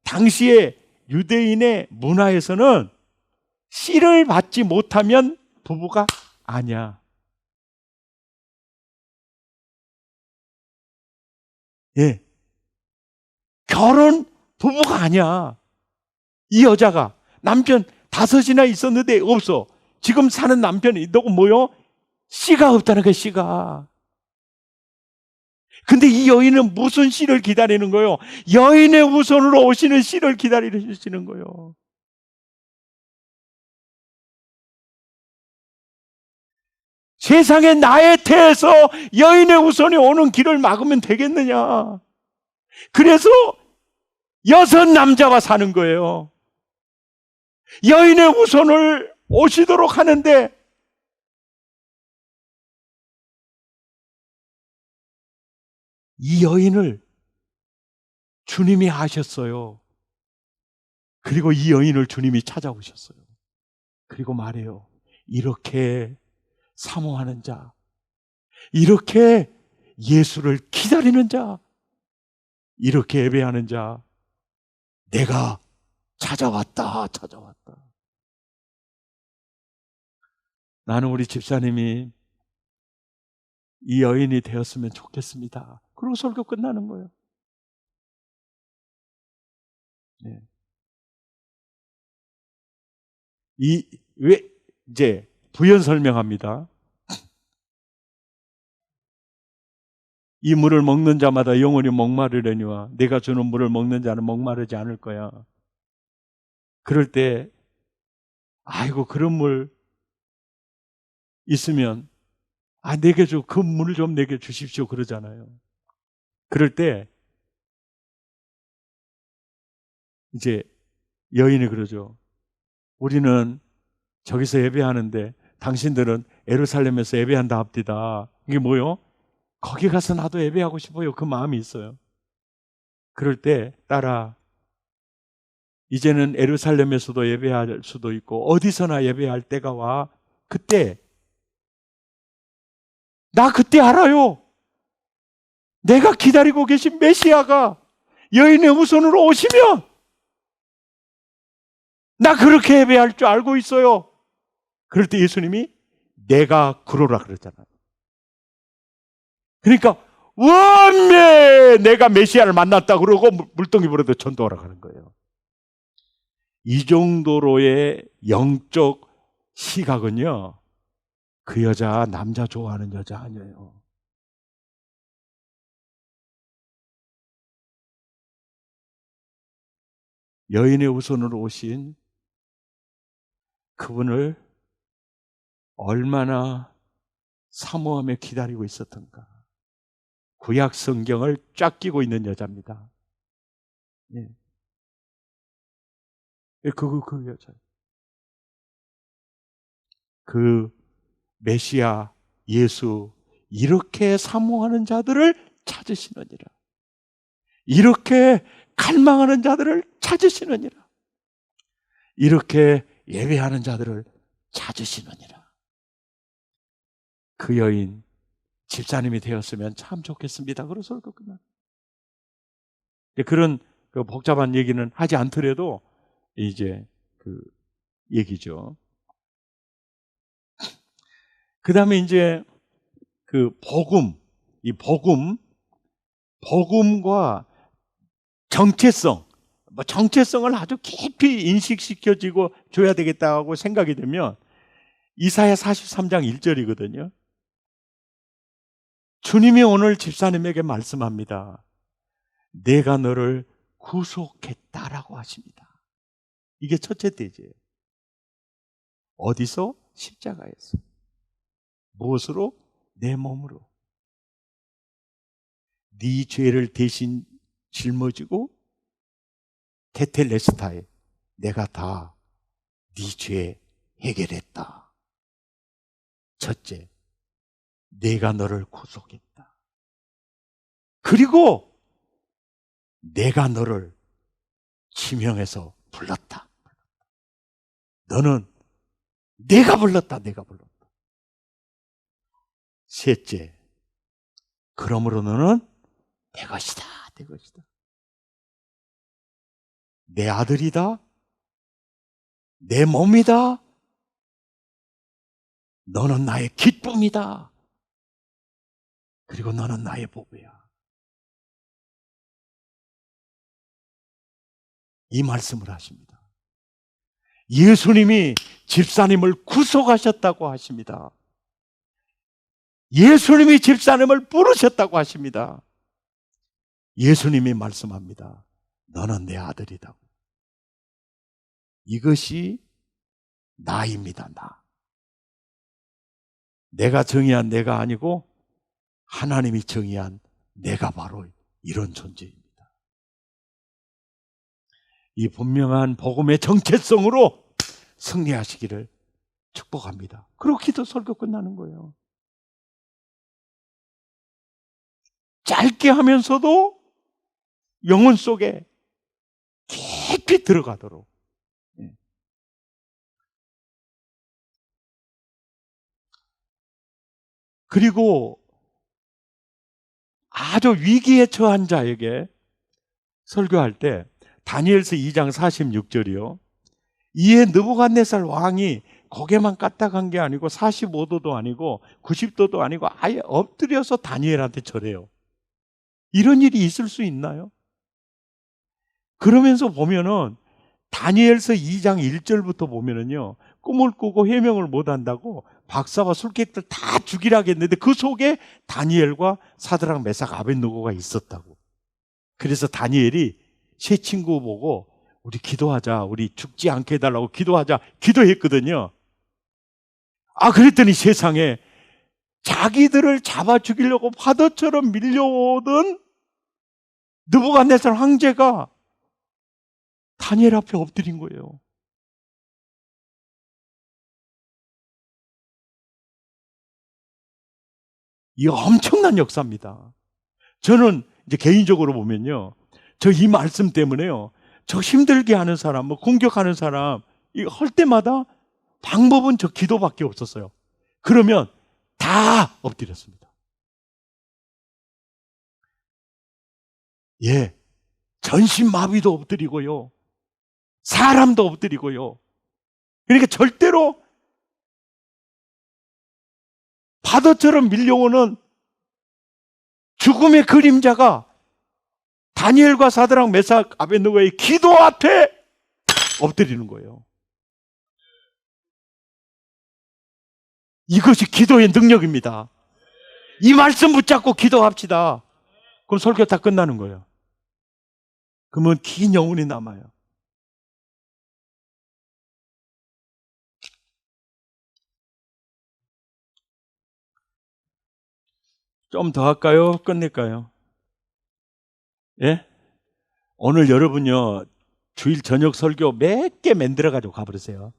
당시에 유대인의 문화에서는 씨를 받지 못하면 부부가 아니야. 예. 결혼 부부가 아니야. 이 여자가 남편 5이나 있었는데 없어. 지금 사는 남편이 너고 뭐요? 씨가 없다는 거야, 씨가. 근데 이 여인은 무슨 씨를 기다리는 거예요? 여인의 후손으로 오시는 씨를 기다리시는 거예요. 세상에 나의 태에서 여인의 후손이 오는 길을 막으면 되겠느냐? 그래서 6 남자와 사는 거예요. 여인의 후손을 오시도록 하는데 이 여인을 주님이 아셨어요. 그리고 이 여인을 주님이 찾아오셨어요. 그리고 말해요. 이렇게 사모하는 자, 이렇게 예수를 기다리는 자, 이렇게 예배하는 자, 내가 찾아왔다. 나는 우리 집사님이 이 여인이 되었으면 좋겠습니다. 그리고 설교 끝나는 거예요. 네. 이제 부연 설명합니다. 이 물을 먹는 자마다 영원히 목마르려니와 내가 주는 물을 먹는 자는 목마르지 않을 거야. 그럴 때 아이고 그런 물 있으면 내게 그 물을 좀 내게 주십시오 그러잖아요. 그럴 때 이제 여인이 그러죠. 우리는 저기서 예배하는데 당신들은 예루살렘에서 예배한다 합디다. 이게 뭐요? 거기 가서 나도 예배하고 싶어요. 그 마음이 있어요. 그럴 때 따라 이제는 예루살렘에서도 예배할 수도 있고 어디서나 예배할 때가 와. 그때 나 그때 알아요. 내가 기다리고 계신 메시아가 여인의 후손으로 오시면 나 그렇게 예배할 줄 알고 있어요. 그럴 때 예수님이 내가 그러라 그러잖아요. 그러니까 원매 내가 메시아를 만났다 그러고 물동이 불어도 전도하러 가는 거예요. 이 정도로의 영적 시각은요, 그 여자 남자 좋아하는 여자 아니에요. 여인의 후손으로 오신 그분을 얼마나 사모하며 기다리고 있었던가. 구약 성경을 쫙 끼고 있는 여자입니다. 예. 그 여자. 그 메시아 예수 이렇게 사모하는 자들을 찾으시느니라. 이렇게 갈망하는 자들을 찾으시느니라. 이렇게 예배하는 자들을 찾으시느니라. 그 여인 집사님이 되었으면 참 좋겠습니다. 그래서 끝나. 그런 복잡한 얘기는 하지 않더라도 이제 그 얘기죠. 그 다음에 이제 그 복음, 이 복음과 정체성, 정체성을 아주 깊이 인식시켜지고 줘야 되겠다고 생각이 되면 이사야 43장 1절이거든요. 주님이 오늘 집사님에게 말씀합니다. 내가 너를 구속했다라고 하십니다. 이게 첫째 대지예요. 어디서? 십자가에서. 무엇으로? 내 몸으로. 네 죄를 대신 짊어지고 테텔레스타에 내가 다 네 죄 해결했다. 첫째, 내가 너를 구속했다. 그리고 내가 너를 지명해서 불렀다. 너는 내가 불렀다. 셋째, 그러므로 너는 내 것이다. 내 아들이다. 내 몸이다. 너는 나의 기쁨이다. 그리고 너는 나의 보배야. 이 말씀을 하십니다. 예수님이 집사님을 구속하셨다고 하십니다. 예수님이 집사님을 부르셨다고 하십니다. 예수님이 말씀합니다. 너는 내 아들이다. 이것이 나입니다. 나. 내가 정의한 내가 아니고 하나님이 정의한 내가 바로 이런 존재입니다. 이 분명한 복음의 정체성으로 승리하시기를 축복합니다. 그리고 기도 설교 끝나는 거예요. 짧게 하면서도 영혼 속에 깊이 들어가도록. 그리고 아주 위기에 처한 자에게 설교할 때 다니엘서 2장 46절이요. 이에 느부갓네살 왕이 고개만 까딱한 게 아니고 45도도 아니고 90도도 아니고 아예 엎드려서 다니엘한테 절해요. 이런 일이 있을 수 있나요? 그러면서 보면은 다니엘서 2장 1절부터 보면은요, 꿈을 꾸고 해명을 못 한다고 박사와 술객들 다 죽이라고 했는데 그 속에 다니엘과 사드락 메삭 아벳느고가 있었다고. 그래서 다니엘이 세 친구 보고 우리 기도하자, 우리 죽지 않게 해달라고 기도하자 기도했거든요. 그랬더니 세상에 자기들을 잡아 죽이려고 파도처럼 밀려오던 느부갓네살 황제가 다니엘 앞에 엎드린 거예요. 이 엄청난 역사입니다. 저는 이제 개인적으로 보면요, 저 이 말씀 때문에요, 저 힘들게 하는 사람, 공격하는 사람, 이거 할 때마다 방법은 저 기도밖에 없었어요. 그러면 다 엎드렸습니다. 예, 전신마비도 엎드리고요, 사람도 엎드리고요. 그러니까 절대로 파도처럼 밀려오는 죽음의 그림자가 다니엘과 사드락 메삭 아벳느고의 기도 앞에 엎드리는 거예요. 이것이 기도의 능력입니다. 이 말씀 붙잡고 기도합시다. 그럼 설교 다 끝나는 거예요. 그러면 긴 영혼이 남아요. 좀 더 할까요? 끝낼까요? 예? 오늘 여러분요, 주일 저녁 설교 몇 개 만들어가지고 가버리세요.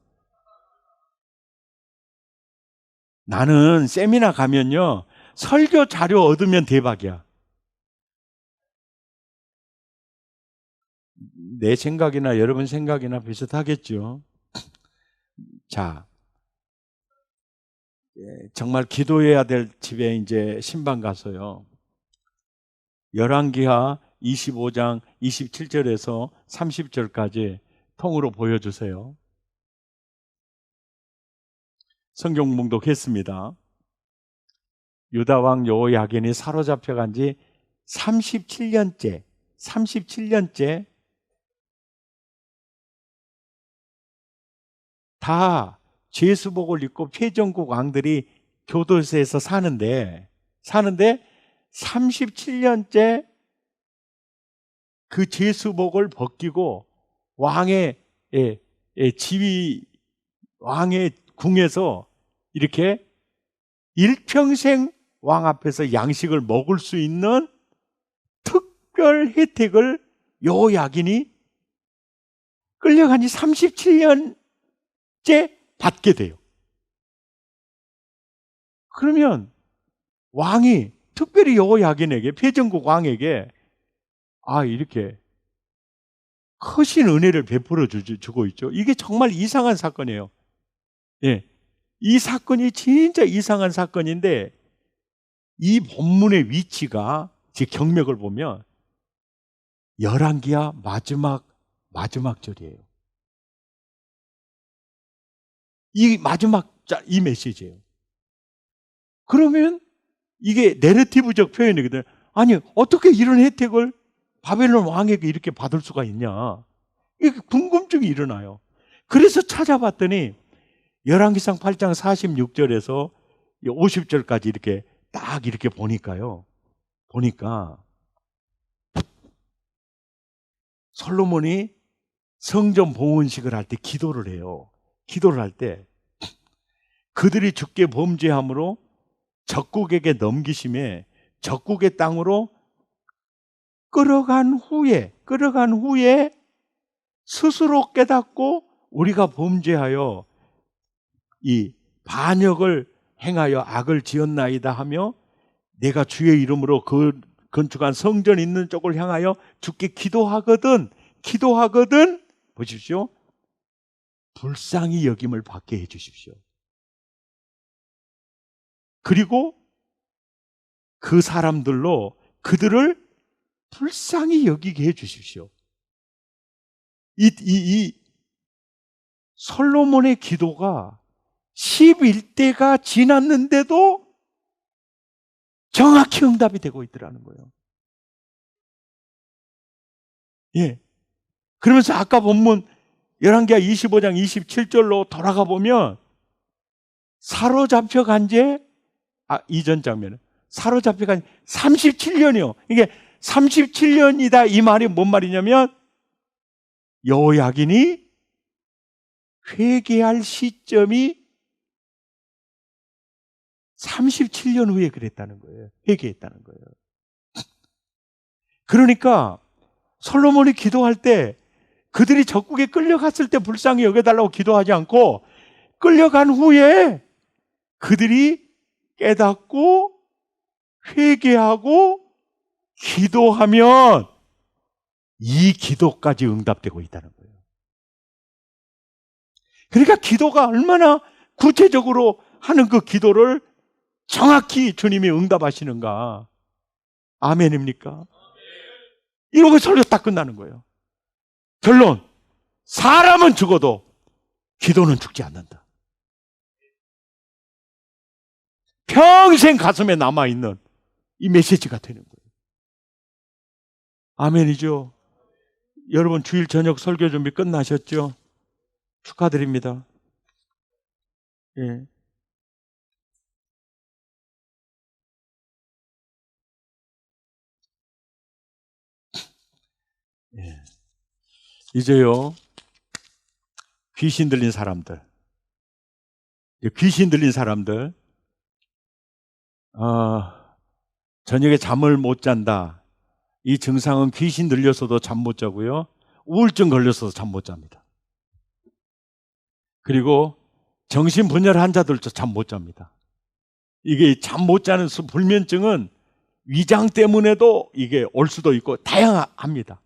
나는 세미나 가면요, 설교 자료 얻으면 대박이야. 내 생각이나 여러분 생각이나 비슷하겠죠. 자, 정말 기도해야 될 집에 이제 신방 가서요, 열왕기하 25장 27절에서 30절까지 통으로 보여주세요. 성경 몽독했습니다. 유다왕 여호야긴이 사로잡혀 간 지 37년째 다 죄수복을 입고 패전국 왕들이 교도소에서 사는데 37년째 그 죄수복을 벗기고 왕의 지위, 왕의 궁에서 이렇게 일평생 왕 앞에서 양식을 먹을 수 있는 특별 혜택을 여호야긴이 끌려간 지 37년째 받게 돼요. 그러면 왕이 특별히 여호야긴에게, 패전국 왕에게 이렇게 크신 은혜를 베풀어 주고 있죠. 이게 정말 이상한 사건이에요. 예, 이 사건이 진짜 이상한 사건인데 이 본문의 위치가, 제 경맥을 보면 열왕기하 마지막 절이에요. 이 마지막 이 메시지예요. 그러면 이게 내러티브적 표현이거든요. 아니, 어떻게 이런 혜택을 바벨론 왕에게 이렇게 받을 수가 있냐, 이게 궁금증이 일어나요. 그래서 찾아봤더니 열왕기상 8장 46절에서 50절까지 이렇게 딱 이렇게 보니까 솔로몬이 성전 봉헌식을 할 때 기도를 해요. 기도를 할 때 그들이 주께 범죄함으로 적국에게 넘기심에 적국의 땅으로 끌어간 후에 스스로 깨닫고 우리가 범죄하여 이 반역을 행하여 악을 지었나이다 하며 내가 주의 이름으로 그 건축한 성전 있는 쪽을 향하여 주께 기도하거든 보십시오. 불쌍히 여김을 받게 해주십시오. 그리고 그 사람들로 그들을 불쌍히 여기게 해주십시오. 이 솔로몬의 기도가 11대가 지났는데도 정확히 응답이 되고 있더라는 거예요. 예. 그러면서 아까 본문 열왕기하 25장 27절로 돌아가 보면 사로잡혀 간지 이전 장면은 사로잡혀 간 37년이요. 이게 37년이다 이 말이 뭔 말이냐면 여호야긴이 회개할 시점이 37년 후에 그랬다는 거예요. 회개했다는 거예요. 그러니까 솔로몬이 기도할 때 그들이 적국에 끌려갔을 때 불쌍히 여겨달라고 기도하지 않고 끌려간 후에 그들이 깨닫고 회개하고 기도하면 이 기도까지 응답되고 있다는 거예요. 그러니까 기도가 얼마나 구체적으로 하는 그 기도를 정확히 주님이 응답하시는가. 아멘입니까? 이러고 설교 딱 끝나는 거예요. 결론, 사람은 죽어도 기도는 죽지 않는다. 평생 가슴에 남아있는 이 메시지가 되는 거예요. 아멘이죠. 여러분 주일 저녁 설교 준비 끝나셨죠? 축하드립니다. 예. 예. 이제요, 귀신 들린 사람들, 저녁에 잠을 못 잔다. 이 증상은 귀신 들려서도 잠 못 자고요, 우울증 걸려서도 잠 못 잡니다. 그리고 정신분열 환자들도 잠 못 잡니다. 이게 잠 못 자는 불면증은 위장 때문에도 이게 올 수도 있고 다양합니다.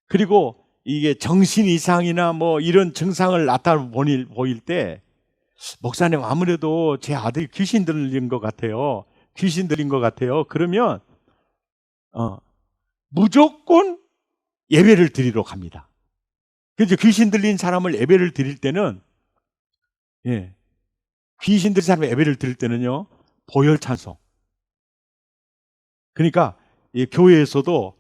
그리고 이게 정신 이상이나 뭐 이런 증상을 나타나 보일 때 목사님 아무래도 제 아들이 귀신 들린 것 같아요. 그러면 무조건 예배를 드리러 갑니다. 그래서 귀신 들린 사람을 예배를 드릴 때는 귀신 들린 사람을 예배를 드릴 때는요, 보혈 찬송. 그러니까 이 교회에서도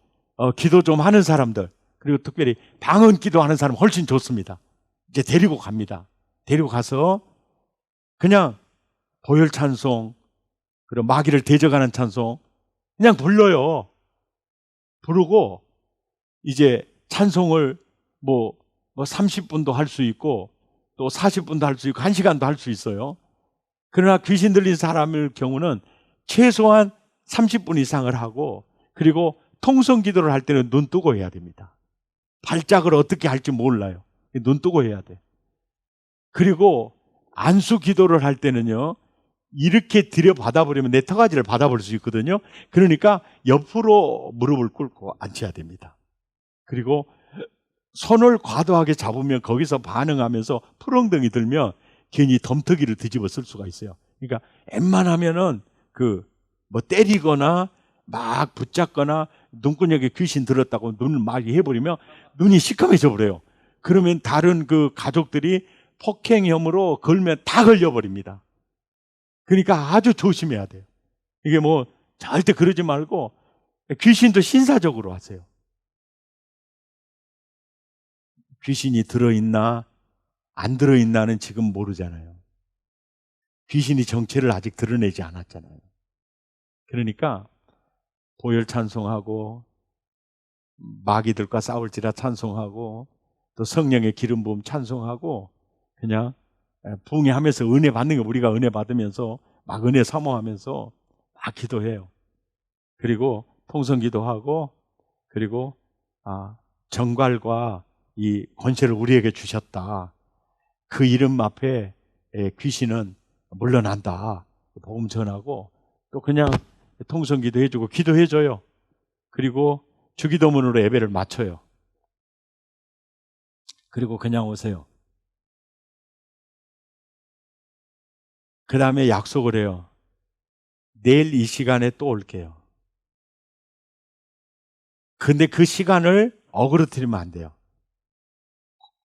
기도 좀 하는 사람들, 그리고 특별히 방언 기도하는 사람 훨씬 좋습니다. 이제 데리고 갑니다. 데리고 가서 그냥 보혈 찬송, 그리고 마귀를 대적하는 찬송 그냥 불러요. 부르고 이제 찬송을 뭐 30분도 할 수 있고 또 40분도 할 수 있고 1시간도 할 수 있어요. 그러나 귀신 들린 사람의 경우는 최소한 30분 이상을 하고, 그리고 통성 기도를 할 때는 눈 뜨고 해야 됩니다. 발작을 어떻게 할지 몰라요. 눈 뜨고 해야 돼. 그리고 안수 기도를 할 때는요, 이렇게 들여받아버리면 내 터가지를 받아볼 수 있거든요. 그러니까 옆으로 무릎을 꿇고 앉혀야 됩니다. 그리고 손을 과도하게 잡으면 거기서 반응하면서 풀엉덩이 들면 괜히 덤터기를 뒤집어 쓸 수가 있어요. 그러니까 웬만하면은 때리거나 막 붙잡거나 눈구녕에 귀신 들었다고 눈을 막 해버리면 눈이 시커매져 버려요. 그러면 다른 그 가족들이 폭행 혐의로 걸면 다 걸려버립니다. 그러니까 아주 조심해야 돼요. 이게 절대 그러지 말고 귀신도 신사적으로 하세요. 귀신이 들어있나 안 들어있나는 지금 모르잖아요. 귀신이 정체를 아직 드러내지 않았잖아요. 그러니까 보혈 찬송하고 마귀들과 싸울지라 찬송하고 또 성령의 기름 부음 찬송하고 그냥 부흥회하면서 은혜 받는 거 우리가 은혜 받으면서 막 은혜 사모하면서 막 기도해요. 그리고 통성 기도하고 그리고 정갈과 이 권세를 우리에게 주셨다. 그 이름 앞에 귀신은 물러난다. 복음 전하고 또 그냥 통성 기도해주고 기도해줘요. 그리고 주기도문으로 예배를 마쳐요. 그리고 그냥 오세요. 그 다음에 약속을 해요. 내일 이 시간에 또 올게요. 근데 그 시간을 어그러뜨리면 안 돼요.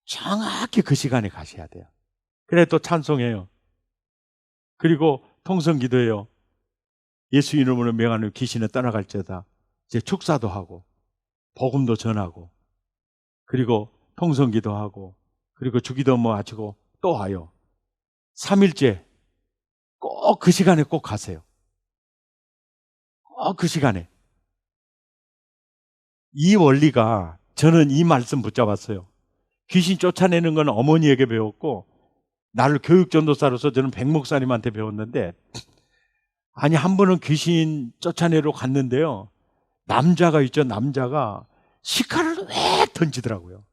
정확히 그 시간에 가셔야 돼요. 그래 또 찬송해요. 그리고 통성 기도해요. 예수 이름으로 명하는 귀신은 떠나갈지어다. 이제 축사도 하고 복음도 전하고 그리고 통성 기도하고 그리고 주기도 마치고 또 와요. 3일째 꼭 그 시간에 꼭 가세요. 꼭 그 시간에. 이 원리가 저는 이 말씀 붙잡았어요. 귀신 쫓아내는 건 어머니에게 배웠고 나를 교육전도사로서 저는 백목사님한테 배웠는데 아니 한 번은 귀신 쫓아내러 갔는데요. 남자가 있죠. 남자가 시카를 왜 던지더라고요.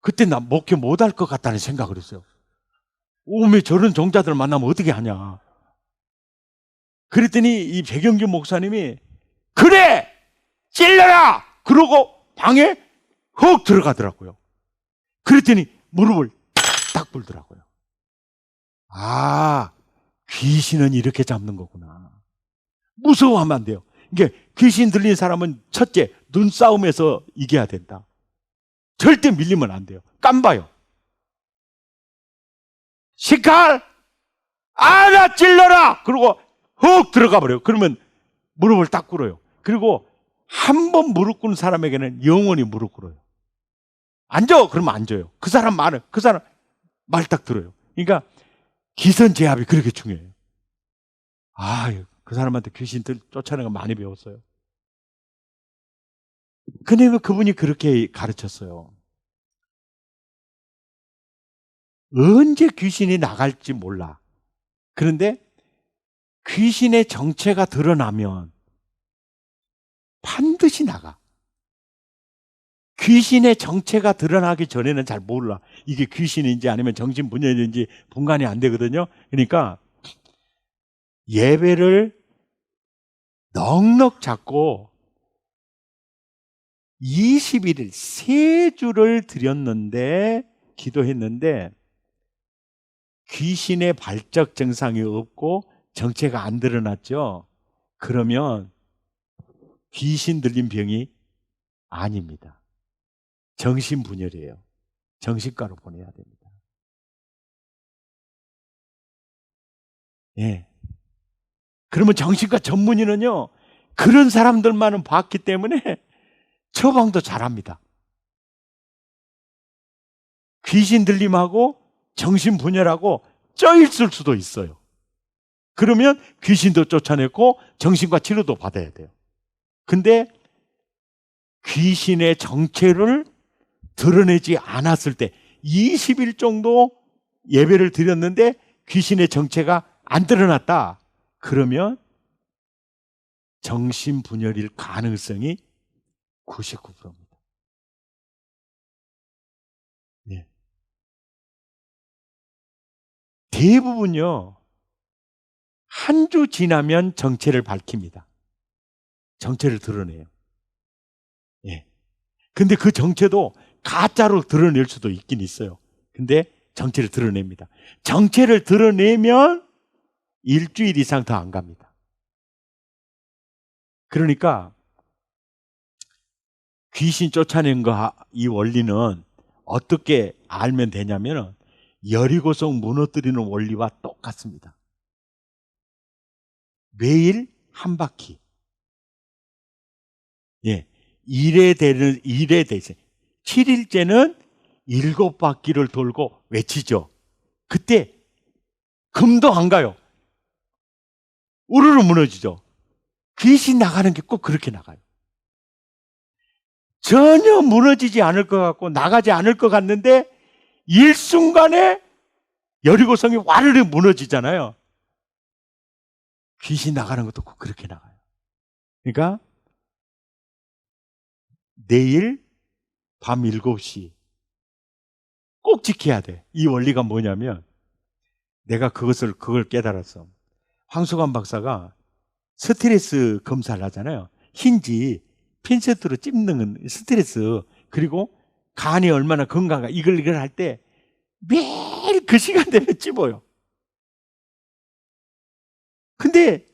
그때 나 목회 못할 것 같다는 생각을 했어요. 오메 저런 종자들 만나면 어떻게 하냐. 그랬더니 이 백영규 목사님이 그래! 찔러라! 그러고 방에 훅 들어가더라고요. 그랬더니 무릎을 딱 꿇더라고요. 귀신은 이렇게 잡는 거구나. 무서워하면 안 돼요. 이게 귀신 들린 사람은 첫째, 눈싸움에서 이겨야 된다. 절대 밀리면 안 돼요. 깜봐요. 시칼! 나 찔러라! 그러고 훅 들어가 버려요. 그러면 무릎을 딱 꿇어요. 그리고 한 번 무릎 꿇은 사람에게는 영원히 무릎 꿇어요. 앉아! 그러면 앉아요. 그 사람 말 딱 들어요. 그러니까 기선제압이 그렇게 중요해요. 그 사람한테 귀신들 쫓아내는 거 많이 배웠어요. 근데 그분이 그렇게 가르쳤어요. 언제 귀신이 나갈지 몰라. 그런데 귀신의 정체가 드러나면 반드시 나가. 귀신의 정체가 드러나기 전에는 잘 몰라. 이게 귀신인지 아니면 정신분열인지 분간이 안 되거든요. 그러니까 예배를 넉넉 잡고 21일 3주를 드렸는데 기도했는데 귀신의 발작 증상이 없고 정체가 안 드러났죠. 그러면 귀신 들린 병이 아닙니다. 정신분열이에요. 정신과로 보내야 됩니다. 예. 그러면 정신과 전문의는요, 그런 사람들만은 봤기 때문에 처방도 잘합니다. 귀신 들림하고 정신분열하고 쪄있을 수도 있어요. 그러면 귀신도 쫓아내고 정신과 치료도 받아야 돼요. 근데 귀신의 정체를 드러내지 않았을 때 20일 정도 예배를 드렸는데 귀신의 정체가 안 드러났다. 그러면 정신분열일 가능성이 99%입니다. 네. 대부분요, 한 주 지나면 정체를 밝힙니다. 정체를 드러내요. 예. 근데 그 정체도 가짜로 드러낼 수도 있긴 있어요. 근데 정체를 드러냅니다. 정체를 드러내면 일주일 이상 더 안 갑니다. 그러니까 귀신 쫓아낸 이 원리는 어떻게 알면 되냐면 여리고성 무너뜨리는 원리와 똑같습니다. 매일 한 바퀴. 예. 1회 대신 7일째는 7바퀴를 돌고 외치죠. 그때 금도 안 가요. 우르르 무너지죠. 귀신 나가는 게 꼭 그렇게 나가요. 전혀 무너지지 않을 것 같고 나가지 않을 것 같는데 일순간에 여리고성이 와르르 무너지잖아요. 귀신 나가는 것도 꼭 그렇게 나가요. 그러니까 내일 밤 7시 꼭 지켜야 돼. 이 원리가 뭐냐면 내가 그걸 깨달았어. 황수관 박사가 스트레스 검사를 하잖아요. 힌지 핀셋으로 찝는 스트레스, 그리고 간이 얼마나 건강한가 이걸 할 때 매일 그 시간 되면 찝어요. 근데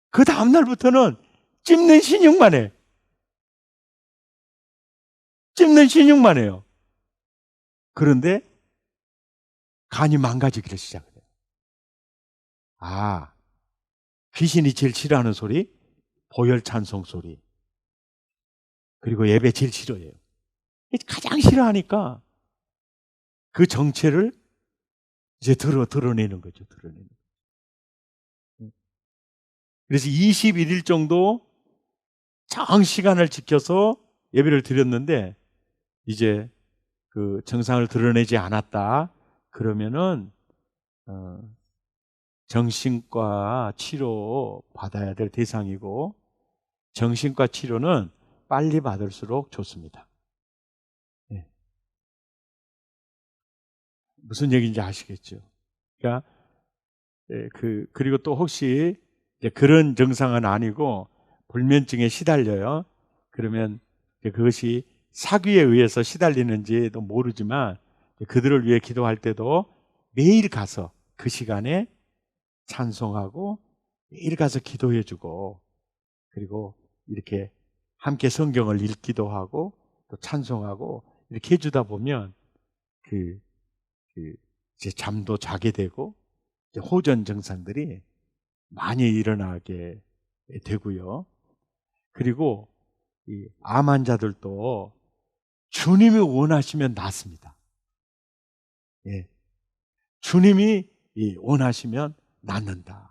그 다음날부터는 찝는 신용만 해. 찝는 신용만 해요. 그런데 간이 망가지기를 시작해요. 아, 귀신이 제일 싫어하는 소리, 보혈 찬송 소리, 그리고 예배 제일 싫어해요. 가장 싫어하니까 그 정체를 이제 드러내는 거죠. 드러내는. 그래서 21일 정도 장시간을 지켜서 예배를 드렸는데 이제 그 증상을 드러내지 않았다. 그러면은 정신과 치료 받아야 될 대상이고, 정신과 치료는 빨리 받을수록 좋습니다. 네. 무슨 얘기인지 아시겠죠? 그러니까 그리고 또 혹시 그런 증상은 아니고 불면증에 시달려요. 그러면 그것이 사귀에 의해서 시달리는지도 모르지만 그들을 위해 기도할 때도 매일 가서 그 시간에 찬송하고 매일 가서 기도해주고, 그리고 이렇게 함께 성경을 읽기도 하고 또 찬송하고 이렇게 해주다 보면 이제 잠도 자게 되고 이제 호전 증상들이 많이 일어나게 되고요. 그리고 이 암 환자들도 주님이 원하시면 낫습니다. 예. 주님이 원하시면 낫는다.